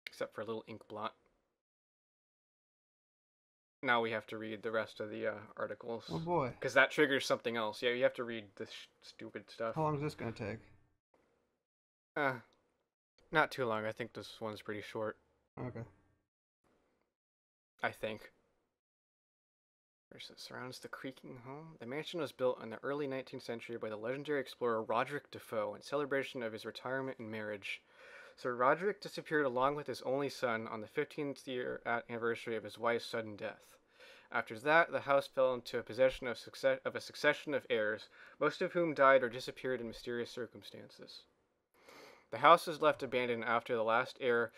Speaker 1: Except for a little ink blot. Now we have to read the rest of the articles.
Speaker 2: Oh boy.
Speaker 1: Because that triggers something else. Yeah, you have to read this stupid stuff.
Speaker 2: How long is this gonna take?
Speaker 1: Not too long. I think this one's pretty short.
Speaker 2: Okay.
Speaker 1: I think. It surrounds the creaking home. The mansion was built in the early 19th century by the legendary explorer Roderick Defoe in celebration of his retirement and marriage. Sir Roderick disappeared along with his only son on the 15th year anniversary of his wife's sudden death. After that, the house fell into possession of a succession of heirs, most of whom died or disappeared in mysterious circumstances. The house was left abandoned after the last heir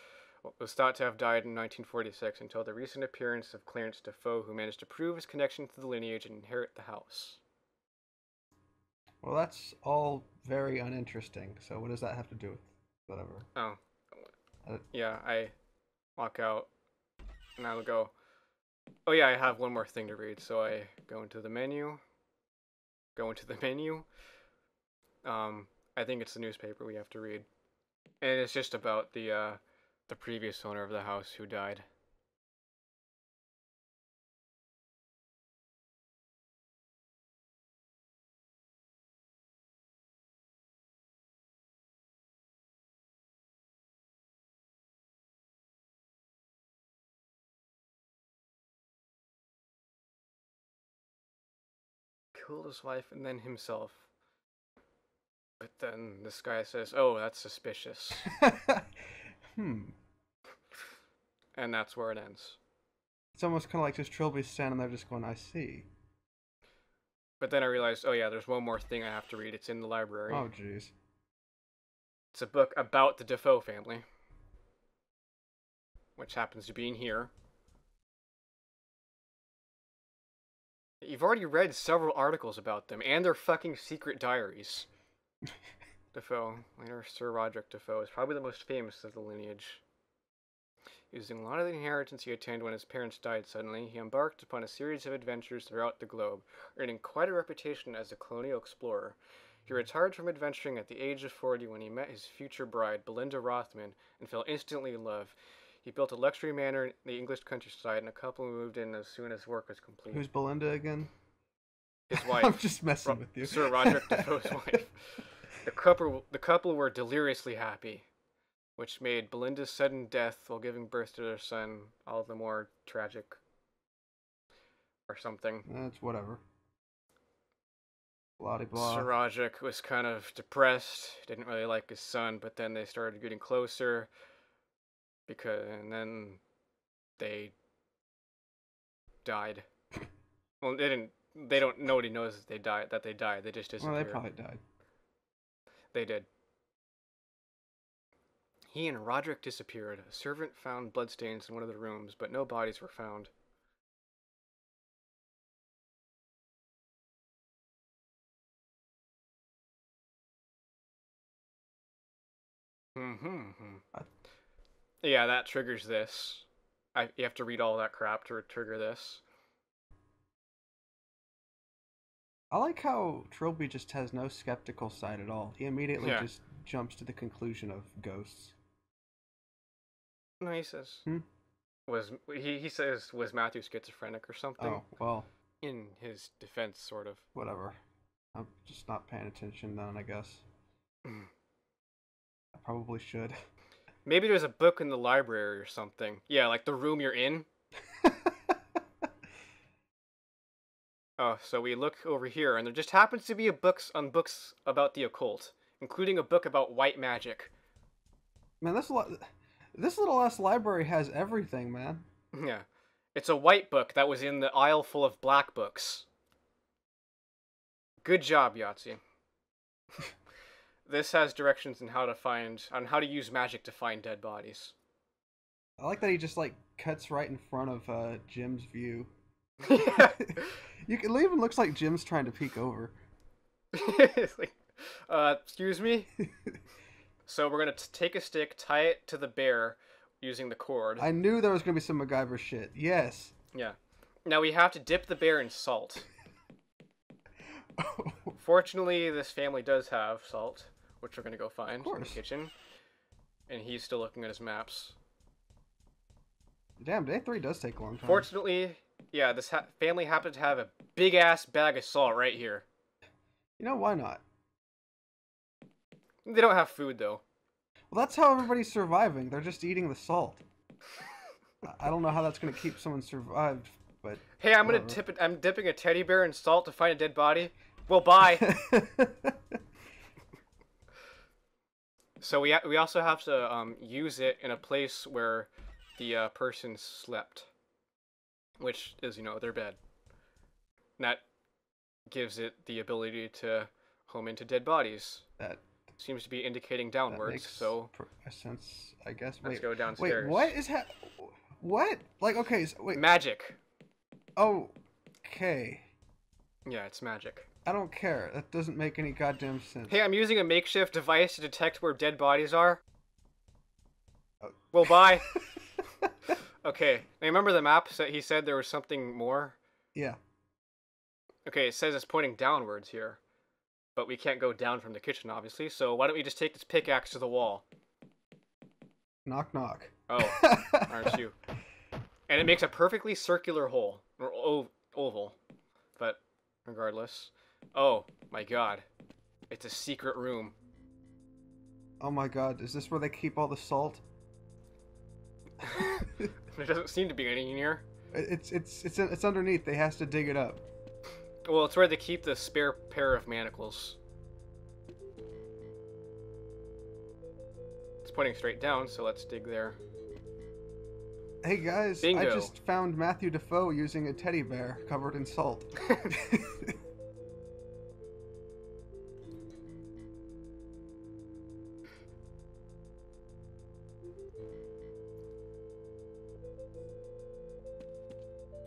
Speaker 1: was thought to have died in 1946 until the recent appearance of Clarence Defoe, who managed to prove his connection to the lineage and inherit the house.
Speaker 2: Well, that's all very uninteresting. So what does that have to do with whatever?
Speaker 1: Oh. Yeah, I walk out and I'll go, oh yeah, I have one more thing to read. So I go into the menu. I think it's the newspaper we have to read. And it's just about the previous owner of the house who died. Killed his wife and then himself. But then this guy says, oh, that's suspicious. And that's where it ends.
Speaker 2: It's almost kind of like just Trilby standing there just going, I see.
Speaker 1: But then I realized, oh yeah, there's one more thing I have to read. It's in the library.
Speaker 2: Oh, jeez.
Speaker 1: It's a book about the Defoe family. Which happens to be in here. You've already read several articles about them and their fucking secret diaries. Defoe, later Sir Roderick Defoe, is probably the most famous of the lineage. Using a lot of the inheritance he attained when his parents died suddenly, he embarked upon a series of adventures throughout the globe, earning quite a reputation as a colonial explorer. He retired from adventuring at the age of 40 when he met his future bride, Belinda Rothman, and fell instantly in love. He built a luxury manor in the English countryside, and a couple moved in as soon as work was complete.
Speaker 2: Who's Belinda again?
Speaker 1: His wife.
Speaker 2: I'm just messing with you.
Speaker 1: Sir Roderick Defoe's wife. The couple were deliriously happy, which made Belinda's sudden death while giving birth to their son all the more tragic. Or something.
Speaker 2: That's whatever. Blah-de-blah.
Speaker 1: Sir Roderick was kind of depressed, didn't really like his son, but then they started getting closer, and then they died. Well, nobody knows that they died, they just disappeared.
Speaker 2: Well, they probably died.
Speaker 1: They did. He and Roderick disappeared. A servant found bloodstains in one of the rooms, but no bodies were found. Yeah, that triggers this. You have to read all that crap to trigger this.
Speaker 2: I like how Trilby just has no skeptical side at all. He immediately just jumps to the conclusion of ghosts.
Speaker 1: No, he says. He says, was Matthew schizophrenic or something?
Speaker 2: Oh, well.
Speaker 1: In his defense, sort of.
Speaker 2: Whatever. I'm just not paying attention then, I guess. I probably should.
Speaker 1: Maybe there's a book in the library or something. Yeah, like the room you're in. Oh, so we look over here, and there just happens to be books about the occult, including a book about white magic.
Speaker 2: Man, this little ass library has everything, man.
Speaker 1: Yeah. It's a white book that was in the aisle full of black books. Good job, Yahtzee. This has directions on how to use magic to find dead bodies.
Speaker 2: I like that he just, like, cuts right in front of Jim's view. It even looks like Jim's trying to peek over.
Speaker 1: It's like, excuse me? So we're going to take a stick, tie it to the bear using the cord.
Speaker 2: I knew there was going to be some MacGyver shit. Yes.
Speaker 1: Yeah. Now we have to dip the bear in salt. Fortunately, this family does have salt, which we're going to go find in the kitchen. And he's still looking at his maps.
Speaker 2: Damn, day 3 does take a long time.
Speaker 1: Fortunately, yeah, this family happened to have a big-ass bag of salt right here.
Speaker 2: You know, why not?
Speaker 1: They don't have food, though.
Speaker 2: Well, that's how everybody's surviving. They're just eating the salt. I don't know how that's going to keep someone survived, but...
Speaker 1: Hey, I'm dipping a teddy bear in salt to find a dead body. Well, bye. So we also have to use it in a place where the person slept, which is, their bed. And that gives it the ability to home into dead bodies. That seems to be indicating downwards.
Speaker 2: Makes
Speaker 1: so
Speaker 2: sense, I guess.
Speaker 1: Let's go downstairs.
Speaker 2: Wait, what is what? Like, okay, so, wait.
Speaker 1: Magic.
Speaker 2: Oh, okay.
Speaker 1: Yeah, it's magic.
Speaker 2: I don't care. That doesn't make any goddamn sense.
Speaker 1: Hey, I'm using a makeshift device to detect where dead bodies are. Well, bye. Okay, now remember the map that he said there was something more?
Speaker 2: Yeah.
Speaker 1: Okay, it says it's pointing downwards here. But we can't go down from the kitchen, obviously, so why don't we just take this pickaxe to the wall?
Speaker 2: Knock, knock.
Speaker 1: Oh, aren't you? And it makes a perfectly circular hole. Or oval. But, regardless. Oh, my god. It's a secret room.
Speaker 2: Oh my god, is this where they keep all the salt?
Speaker 1: There doesn't seem to be any in here.
Speaker 2: It's underneath. They has to dig it up.
Speaker 1: Well, it's where they keep the spare pair of manacles. It's pointing straight down, so let's dig there.
Speaker 2: Hey guys,
Speaker 1: Bingo.
Speaker 2: I just found Matthew Defoe using a teddy bear covered in salt.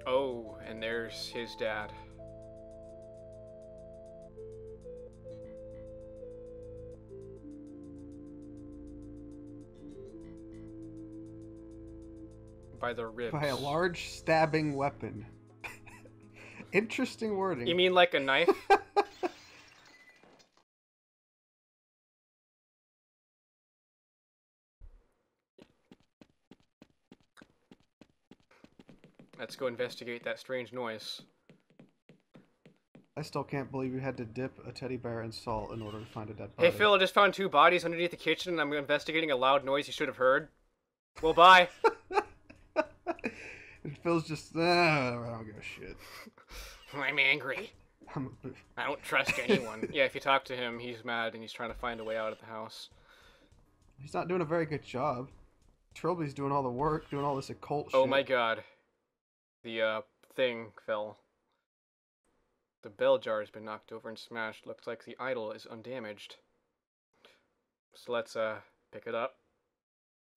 Speaker 1: Oh, and there's his dad. By the ribs.
Speaker 2: By a large stabbing weapon. Interesting wording.
Speaker 1: You mean like a knife? Let's go investigate that strange noise.
Speaker 2: I still can't believe you had to dip a teddy bear in salt in order to find a dead body.
Speaker 1: Hey Phil, I just found 2 bodies underneath the kitchen and I'm investigating a loud noise you should have heard. Well, bye.
Speaker 2: And Phil's just, I don't give a shit.
Speaker 1: I'm angry. I don't trust anyone. Yeah, if you talk to him, he's mad and he's trying to find a way out of the house.
Speaker 2: He's not doing a very good job. Trilby's doing all the work, doing all this occult shit.
Speaker 1: Oh my god. The, thing fell. The bell jar has been knocked over and smashed. Looks like the idol is undamaged. So let's, pick it up.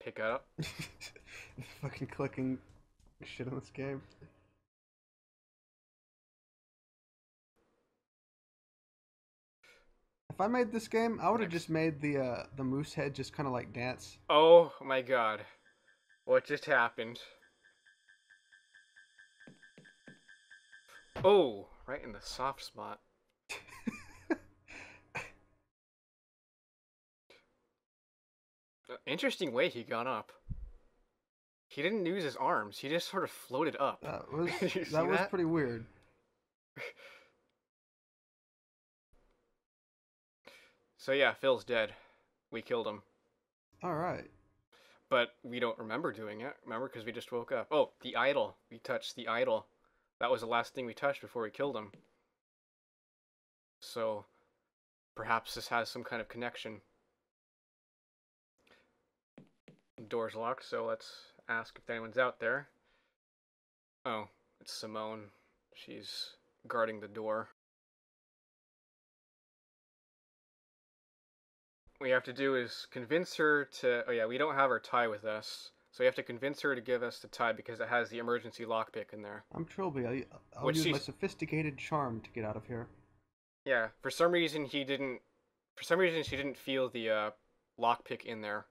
Speaker 1: pick it up.
Speaker 2: Fucking clicking shit in this game. If I made this game, I would have just made the moose head just kind of like dance.
Speaker 1: Oh my god. What just happened? Oh, right in the soft spot. Interesting way he got up. He didn't use his arms. He just sort of floated up.
Speaker 2: That was
Speaker 1: Did you see
Speaker 2: that was
Speaker 1: that?
Speaker 2: pretty weird.
Speaker 1: So yeah, Phil's dead. We killed him.
Speaker 2: All right.
Speaker 1: But we don't remember doing it. Remember, because we just woke up. Oh, the idol. We touched the idol. That was the last thing we touched before we killed him. So, perhaps this has some kind of connection. The door's locked, so let's ask if anyone's out there. Oh, it's Simone. She's guarding the door. What we have to do is convince her to... Oh yeah, we don't have our tie with us. So we have to convince her to give us the tie because it has the emergency lockpick in there.
Speaker 2: I'm Trilby. I'll use my sophisticated charm to get out of here.
Speaker 1: Yeah, for some reason he didn't... For some reason she didn't feel the lockpick in there.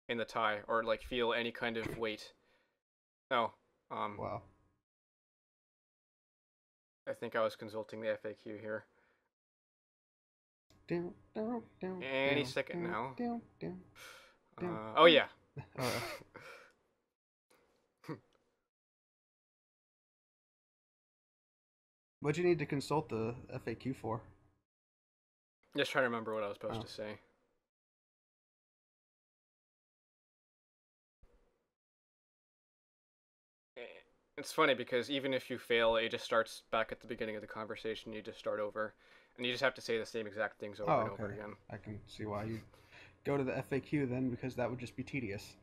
Speaker 1: In the tie. Or like feel any kind of weight. Oh,
Speaker 2: Wow.
Speaker 1: I think I was consulting the FAQ here. Any second now. Oh yeah.
Speaker 2: What'd you need to consult the FAQ for?
Speaker 1: Just trying to remember what I was supposed to say. It's funny because even if you fail, it just starts back at the beginning of the conversation. You just start over, and you just have to say the same exact things over and over again.
Speaker 2: I can see why you go to the FAQ then, because that would just be tedious.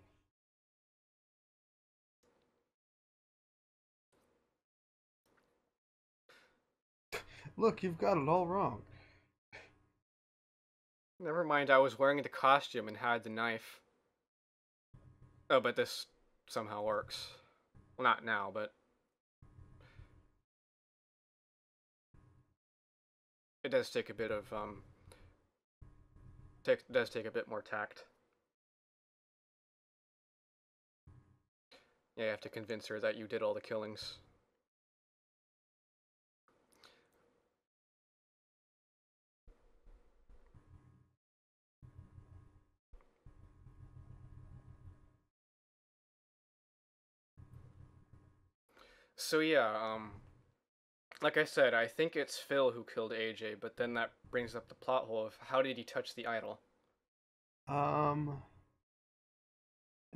Speaker 2: Look, you've got it all wrong.
Speaker 1: Never mind, I was wearing the costume and had the knife. Oh, but this somehow works. Well, not now, but... It does take a bit of, does take a bit more tact. Yeah, you have to convince her that you did all the killings. So yeah, like I said, I think it's Phil who killed AJ, but then that brings up the plot hole of how did he touch the idol?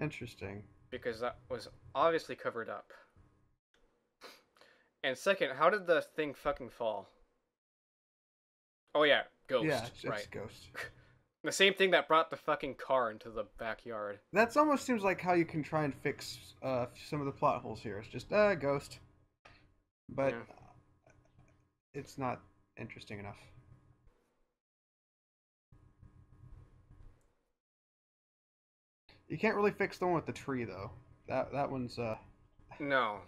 Speaker 2: Interesting.
Speaker 1: Because that was obviously covered up. And second, how did the thing fucking fall? Oh yeah, ghost,
Speaker 2: yeah, it's
Speaker 1: right.
Speaker 2: Ghost.
Speaker 1: The same thing that brought the fucking car into the backyard.
Speaker 2: That almost seems like how you can try and fix some of the plot holes here. It's just, ghost. But it's not interesting enough. You can't really fix the one with the tree, though. That one's,
Speaker 1: No.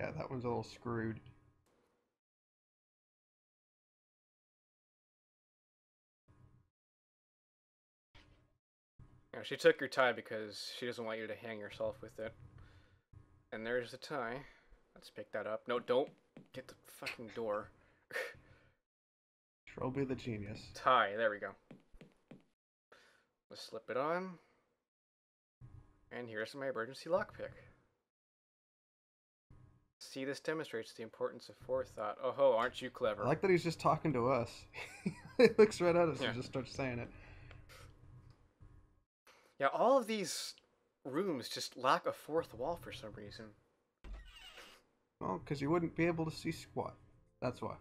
Speaker 2: Yeah, that one's a little screwed.
Speaker 1: Yeah, she took your tie because she doesn't want you to hang yourself with it. And there's the tie. Let's pick that up. No, don't get the fucking door.
Speaker 2: Trilby the genius.
Speaker 1: Tie, there we go. Let's slip it on. And here's my emergency lockpick. See, this demonstrates the importance of forethought. Oh ho, aren't you clever?
Speaker 2: I like that he's just talking to us. He looks right at us and just starts saying it.
Speaker 1: Yeah, all of these rooms just lack a fourth wall for some reason.
Speaker 2: Well, because you wouldn't be able to see squat. That's why.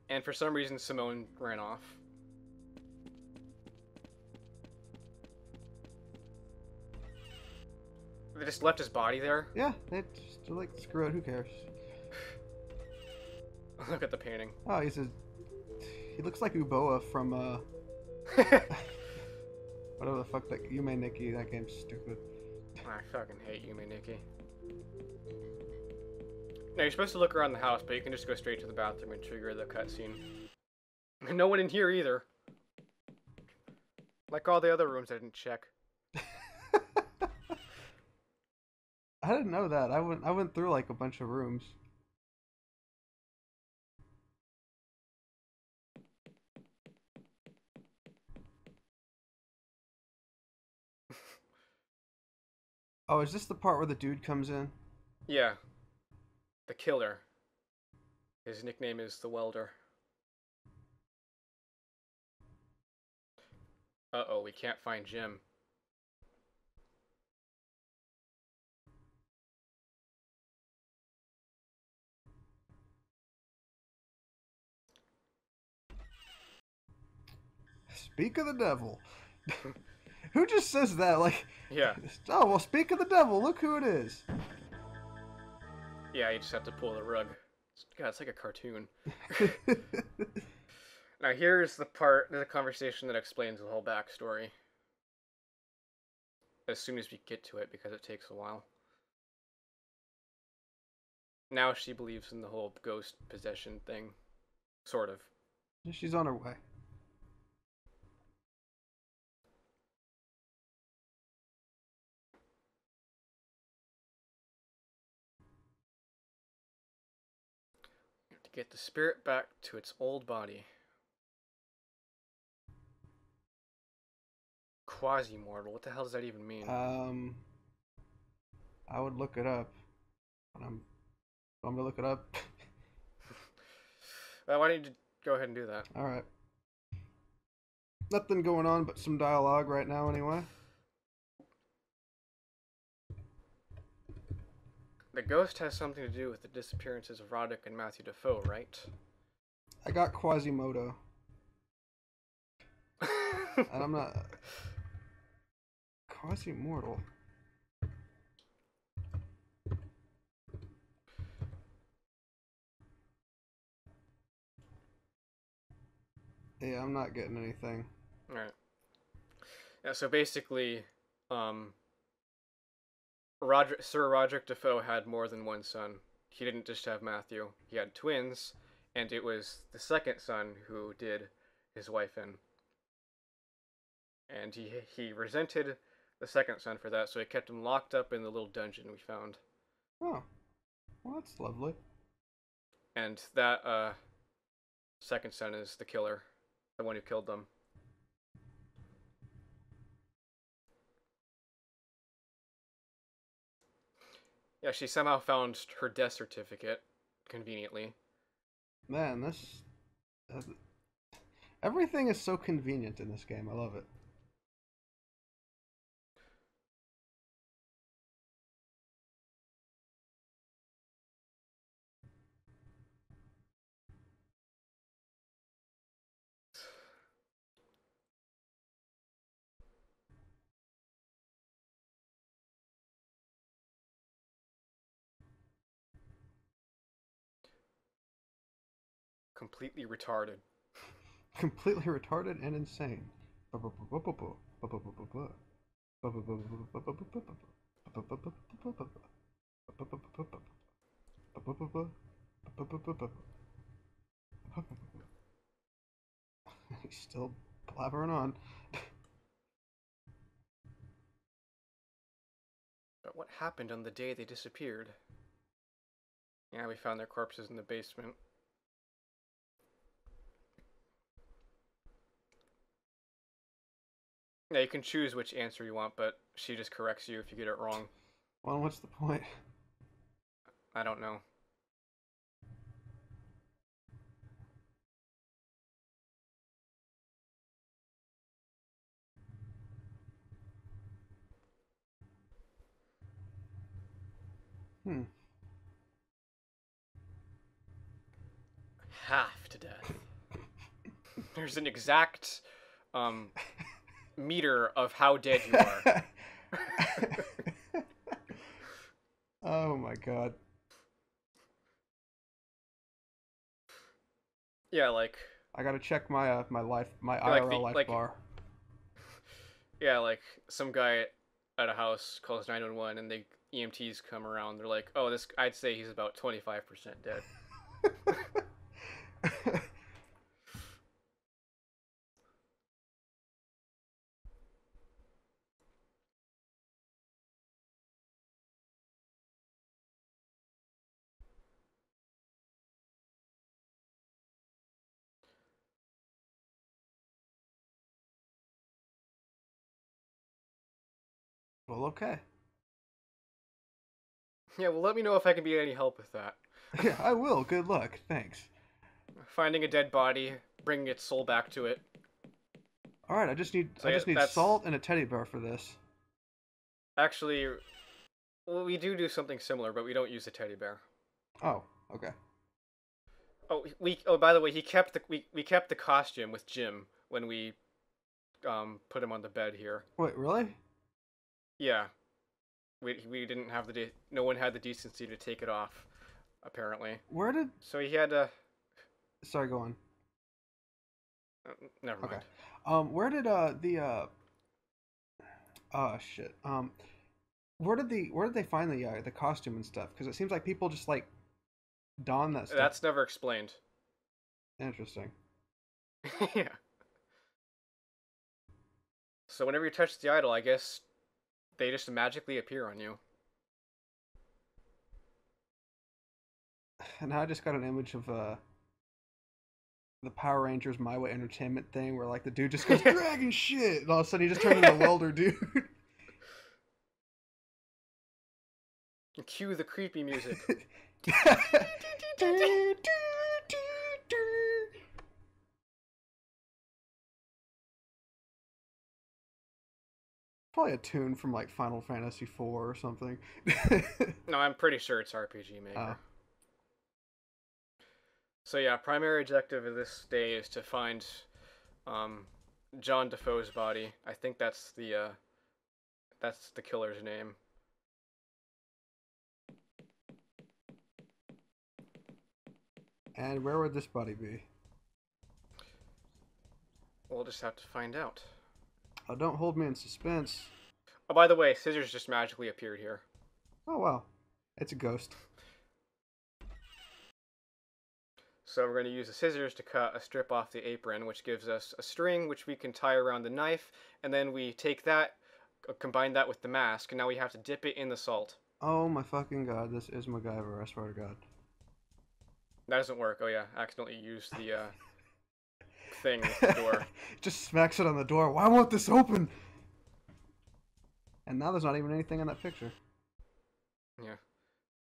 Speaker 1: And for some reason, Simone ran off. They just left his body there?
Speaker 2: Yeah, they just like, screw it, who cares?
Speaker 1: Look at the painting.
Speaker 2: Oh, he looks like Uboa from, whatever the fuck that, Yume Nikki, that game's stupid.
Speaker 1: I fucking hate you, Nikki. No, you're supposed to look around the house, but you can just go straight to the bathroom and trigger the cutscene. No one in here either. Like all the other rooms I didn't check.
Speaker 2: I didn't know that. I went through like a bunch of rooms. Oh, is this the part where the dude comes in?
Speaker 1: Yeah. The killer. His nickname is the Welder. Uh-oh, we can't find Jim.
Speaker 2: Speak of the devil. Who just says that? Like,
Speaker 1: yeah.
Speaker 2: Oh, well, speak of the devil. Look who it is.
Speaker 1: Yeah, you just have to pull the rug. God, it's like a cartoon. Now here's the part of the conversation that explains the whole backstory. As soon as we get to it, because it takes a while. Now she believes in the whole ghost possession thing. Sort of.
Speaker 2: She's on her way.
Speaker 1: To get the spirit back to its old body. Quasi-mortal. What the hell does that even mean?
Speaker 2: I would look it up. I'm gonna look it up.
Speaker 1: Why don't you go ahead and do that?
Speaker 2: All right. Nothing going on but some dialogue right now, anyway.
Speaker 1: The ghost has something to do with the disappearances of Roddick and Matthew Defoe, right?
Speaker 2: I got Quasimodo. And I'm not... Quasi-mortal. Yeah, I'm not getting anything.
Speaker 1: Alright. Yeah, so basically, Sir Roderick Defoe had more than one son. He didn't just have Matthew. He had twins, and it was the second son who did his wife in. And he resented the second son for that, so he kept him locked up in the little dungeon we found.
Speaker 2: Oh. Well, that's lovely.
Speaker 1: And that, second son is the killer. The one who killed them. Yeah, she somehow found her death certificate, conveniently.
Speaker 2: Man, this... everything is so convenient in this game. I love it.
Speaker 1: Completely retarded.
Speaker 2: Completely retarded and insane. He's still blabbering on.
Speaker 1: But what happened on the day they disappeared? Yeah, we found their corpses in the basement. Yeah, you can choose which answer you want, but she just corrects you if you get it wrong.
Speaker 2: Well, what's the point?
Speaker 1: I don't know. Half to death. There's an exact meter of how dead you are.
Speaker 2: Oh my god.
Speaker 1: Yeah, like...
Speaker 2: I gotta check my my
Speaker 1: like
Speaker 2: IRL life
Speaker 1: like,
Speaker 2: bar.
Speaker 1: Yeah, like some guy at a house, calls 911, and the EMTs come around. They're like, "Oh, this. I'd say he's about 25% dead."
Speaker 2: Well, okay.
Speaker 1: Yeah, well, let me know if I can be any help with that.
Speaker 2: Yeah, I will. Good luck. Thanks.
Speaker 1: Finding a dead body, bringing its soul back to it.
Speaker 2: All right, I just need
Speaker 1: So yeah, that's
Speaker 2: salt and a teddy bear for this.
Speaker 1: actually, well, we do something similar, but we don't use a teddy bear.
Speaker 2: Oh, okay.
Speaker 1: Oh, by the way, we kept the costume with Jim when we put him on the bed here.
Speaker 2: Wait, really?
Speaker 1: Yeah, we didn't have no one had the decency to take it off, apparently.
Speaker 2: Where did?
Speaker 1: So he had to.
Speaker 2: Sorry, go on.
Speaker 1: Never mind.
Speaker 2: Okay. Where did oh shit. Where did they find the costume and stuff? Because it seems like people just like don that stuff.
Speaker 1: That's never explained.
Speaker 2: Interesting.
Speaker 1: Yeah. So whenever you touch the idol, I guess they just magically appear on you.
Speaker 2: And now I just got an image of the Power Rangers My Way Entertainment thing where like the dude just goes dragon shit and all of a sudden he just turned into a welder dude.
Speaker 1: Cue the creepy music.
Speaker 2: Probably a tune from like Final Fantasy IV or something.
Speaker 1: No, I'm pretty sure it's RPG Maker.
Speaker 2: Oh.
Speaker 1: So yeah, primary objective of this day is to find John Defoe's body. I think that's the killer's name.
Speaker 2: And where would this body be?
Speaker 1: We'll just have to find out.
Speaker 2: Oh, don't hold me in suspense.
Speaker 1: Oh, by the way, scissors just magically appeared here.
Speaker 2: Oh, wow. It's a ghost.
Speaker 1: So we're going to use the scissors to cut a strip off the apron, which gives us a string which we can tie around the knife, and then we take that, combine that with the mask, and now we have to dip it in the salt.
Speaker 2: Oh my fucking god, this is MacGyver, I swear to god.
Speaker 1: That doesn't work. Oh yeah, accidentally used the thing with the door.
Speaker 2: Just smacks it on the door. Why won't this open? And now there's not even anything in that picture.
Speaker 1: Yeah.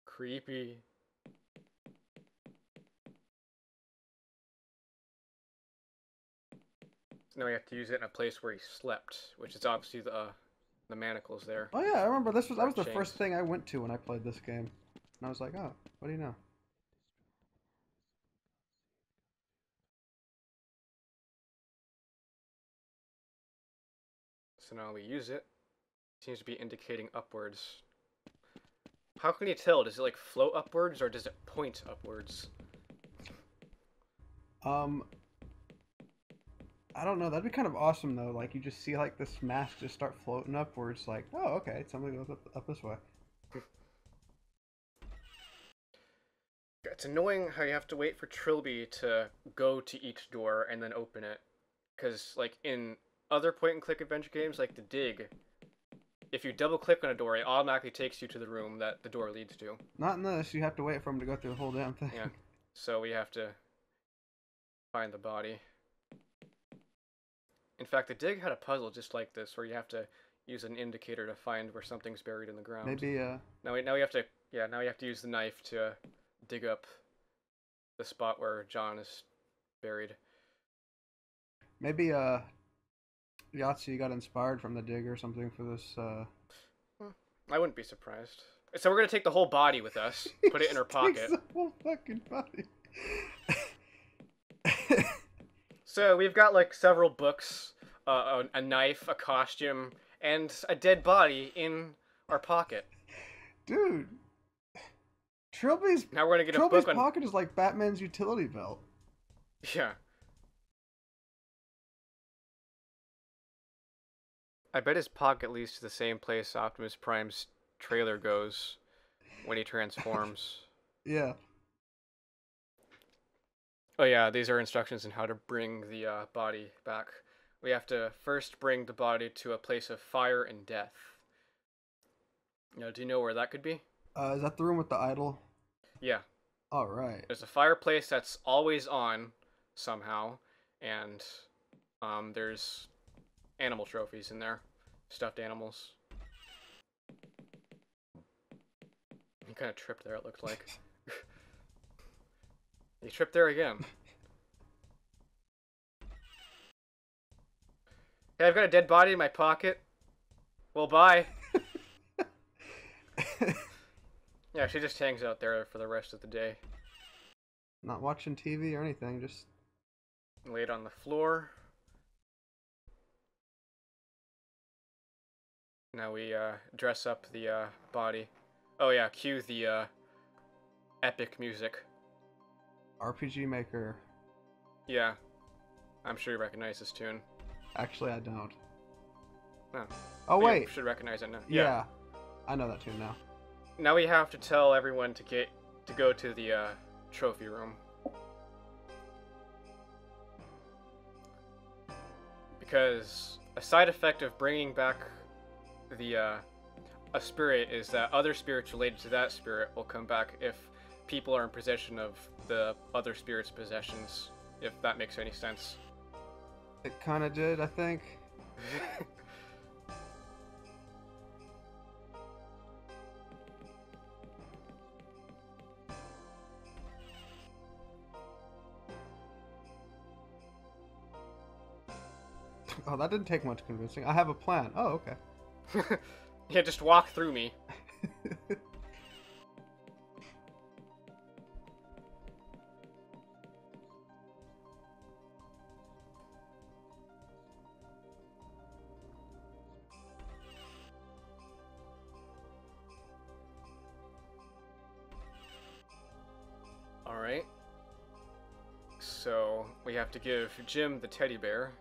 Speaker 1: Creepy. So now we have to use it in a place where he slept, which is obviously the manacles there.
Speaker 2: Oh yeah, I remember that was the
Speaker 1: chains.
Speaker 2: first thing I went to when I played this game. And I was like, oh, what do you know?
Speaker 1: So now we use it. Seems to be indicating upwards. How can you tell? Does it like float upwards or does it point upwards?
Speaker 2: I don't know. That'd be kind of awesome though. Like you just see like this mask just start floating upwards. Like, oh, okay, somebody goes up this way.
Speaker 1: It's annoying how you have to wait for Trilby to go to each door and then open it. Because, like, in other point-and-click adventure games, like The Dig, if you double-click on a door, it automatically takes you to the room that the door leads to.
Speaker 2: Not in this. You have to wait for him to go through the whole damn thing.
Speaker 1: Yeah. So we have to find the body. In fact, The Dig had a puzzle just like this, where you have to use an indicator to find where something's buried in the ground.
Speaker 2: Maybe,
Speaker 1: Now we have to use the knife to dig up the spot where John is buried.
Speaker 2: Maybe, Yahtzee got inspired from The Dig or something for this,
Speaker 1: I wouldn't be surprised. So we're gonna take the whole body with us, put it in her pocket.
Speaker 2: The whole fucking body.
Speaker 1: So we've got like several books, a knife, a costume, and a dead body in our pocket.
Speaker 2: Dude. Trilby's
Speaker 1: Now we're gonna get a book on...
Speaker 2: pocket is like Batman's utility belt.
Speaker 1: Yeah. I bet his pocket leads to the same place Optimus Prime's trailer goes when he transforms.
Speaker 2: Yeah.
Speaker 1: Oh yeah, these are instructions on how to bring the body back. We have to first bring the body to a place of fire and death. Do you know where that could be?
Speaker 2: Is that the room with the idol?
Speaker 1: Yeah.
Speaker 2: All right.
Speaker 1: There's a fireplace that's always on somehow, and there's animal trophies in there, stuffed animals. He kind of tripped there, it looked like. He tripped there again. Hey, I've got a dead body in my pocket. Well, bye. Yeah, she just hangs out there for the rest of the day.
Speaker 2: Not watching TV or anything, just
Speaker 1: Laid on the floor. Now we dress up the body. Oh yeah, cue the epic music.
Speaker 2: RPG Maker.
Speaker 1: Yeah, I'm sure you recognize this tune.
Speaker 2: Actually, I don't.
Speaker 1: Oh,
Speaker 2: Oh wait.
Speaker 1: You should recognize it now.
Speaker 2: Yeah. I know that tune now.
Speaker 1: Now we have to tell everyone to go to the trophy room. Because a side effect of bringing back the a spirit is that other spirits related to that spirit will come back if people are in possession of the other spirit's possessions, if that makes any sense.
Speaker 2: It kind of did, I think. Oh, that didn't take much convincing. I have a plan. Oh, okay.
Speaker 1: Yeah, just walk through me. Alright. So, we have to give Jim the teddy bear.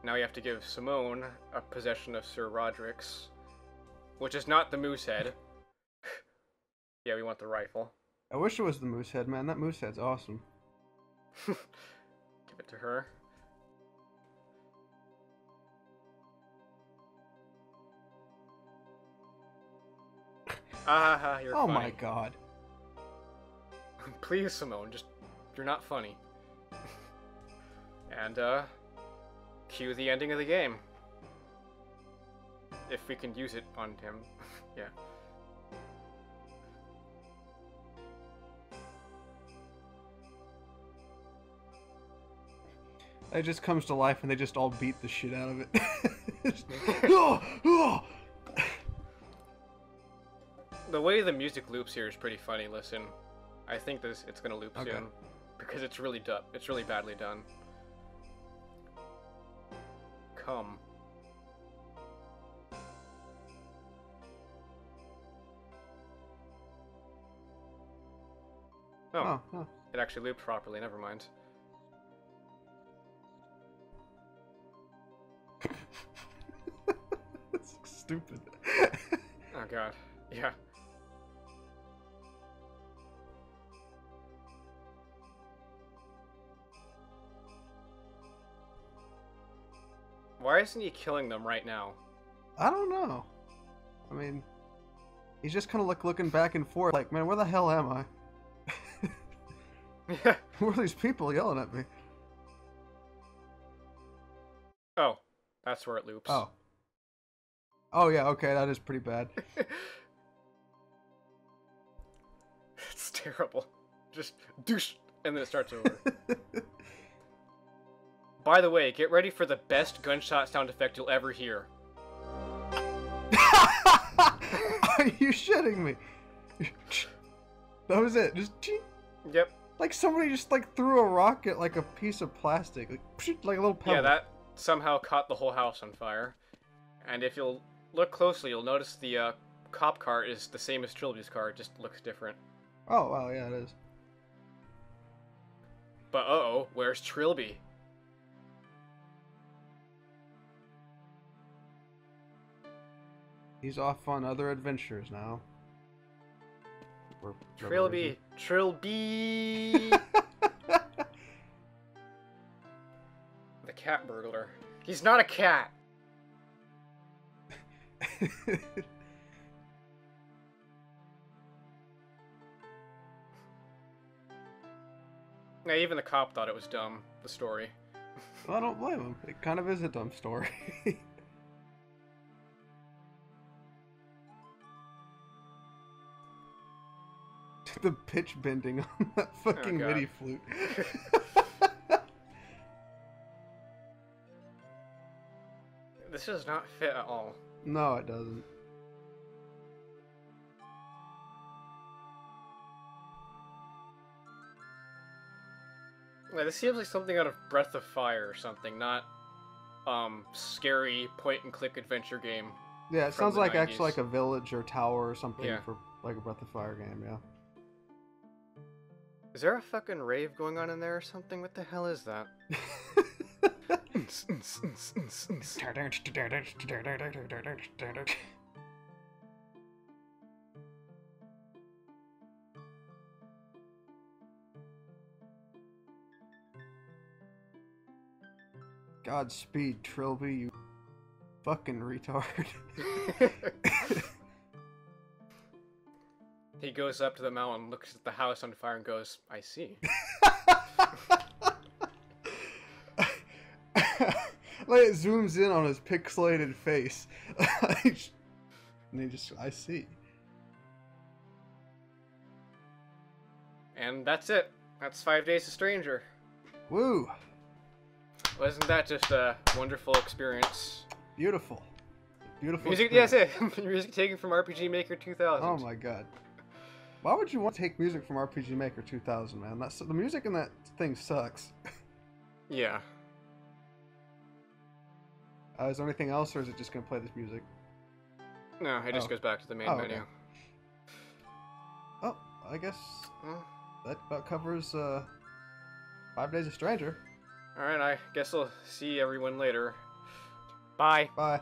Speaker 1: Now we have to give Simone a possession of Sir Roderick's, which is not the moose head. Yeah, we want the rifle.
Speaker 2: I wish it was the moose head, man. That moose head's awesome.
Speaker 1: Give it to her. Ah, you're
Speaker 2: Oh
Speaker 1: funny.
Speaker 2: my god.
Speaker 1: Please, Simone, just you're not funny. And cue the ending of the game. If we can use it on him. Yeah.
Speaker 2: It just comes to life and they just all beat the shit out of it. Just, oh, oh.
Speaker 1: The way the music loops here is pretty funny. Listen, I think it's gonna loop
Speaker 2: Okay.
Speaker 1: soon because it's really badly done. Come. Oh,
Speaker 2: Oh.
Speaker 1: it actually looped properly. Never mind.
Speaker 2: That's stupid.
Speaker 1: Oh god. Yeah. Why isn't he killing them right now?
Speaker 2: I don't know. I mean, he's just kind of like looking back and forth, like, man, where the hell am I?
Speaker 1: Yeah.
Speaker 2: Who are these people yelling at me?
Speaker 1: Oh, that's where it loops.
Speaker 2: Oh. Oh yeah, okay, that is pretty bad.
Speaker 1: It's terrible. Just douche, and then it starts over. By the way, get ready for the best gunshot sound effect you'll ever hear.
Speaker 2: Are you shitting me? That was it. Just
Speaker 1: Yep.
Speaker 2: like somebody just like threw a rock at like a piece of plastic, like a little pebble.
Speaker 1: Yeah, that somehow caught the whole house on fire. And if you'll look closely, you'll notice the cop car is the same as Trilogy's car, it just looks different.
Speaker 2: Oh wow, yeah, it is.
Speaker 1: But uh-oh, where's Trilby?
Speaker 2: He's off on other adventures now.
Speaker 1: Trilby! Trilby! The cat burglar. He's not a cat! Yeah, even the cop thought it was dumb, the story.
Speaker 2: Well, I don't blame him. It kind of is a dumb story. The pitch bending on that fucking MIDI flute.
Speaker 1: This does not fit at all.
Speaker 2: No, it doesn't.
Speaker 1: Yeah, this seems like something out of Breath of Fire or something, not scary point-and-click adventure game.
Speaker 2: Yeah, it sounds like
Speaker 1: 90s.
Speaker 2: actually like a village or tower or something
Speaker 1: Yeah.
Speaker 2: for like a Breath of Fire game, yeah.
Speaker 1: Is there a fucking rave going on in there or something? What the hell is that?
Speaker 2: Godspeed, Trilby, you fucking retard.
Speaker 1: He goes up to the mountain, looks at the house on fire, and goes, I see.
Speaker 2: Like it zooms in on his pixelated face. And he just, I see.
Speaker 1: And that's it. That's 5 Days a Stranger.
Speaker 2: Woo!
Speaker 1: Wasn't that just a wonderful experience?
Speaker 2: Beautiful. Beautiful.
Speaker 1: Music, yes, it. Music taken from RPG Maker 2000.
Speaker 2: Oh my god. Why would you want to take music from RPG Maker 2000, man? That's the music in that thing sucks.
Speaker 1: Yeah.
Speaker 2: Is there anything else, or is it just gonna play this music?
Speaker 1: No, it just goes back to the main
Speaker 2: Okay.
Speaker 1: menu.
Speaker 2: Oh, I guess
Speaker 1: Well,
Speaker 2: that about covers 5 Days a Stranger.
Speaker 1: alright, I guess I'll see everyone later. Bye.
Speaker 2: Bye.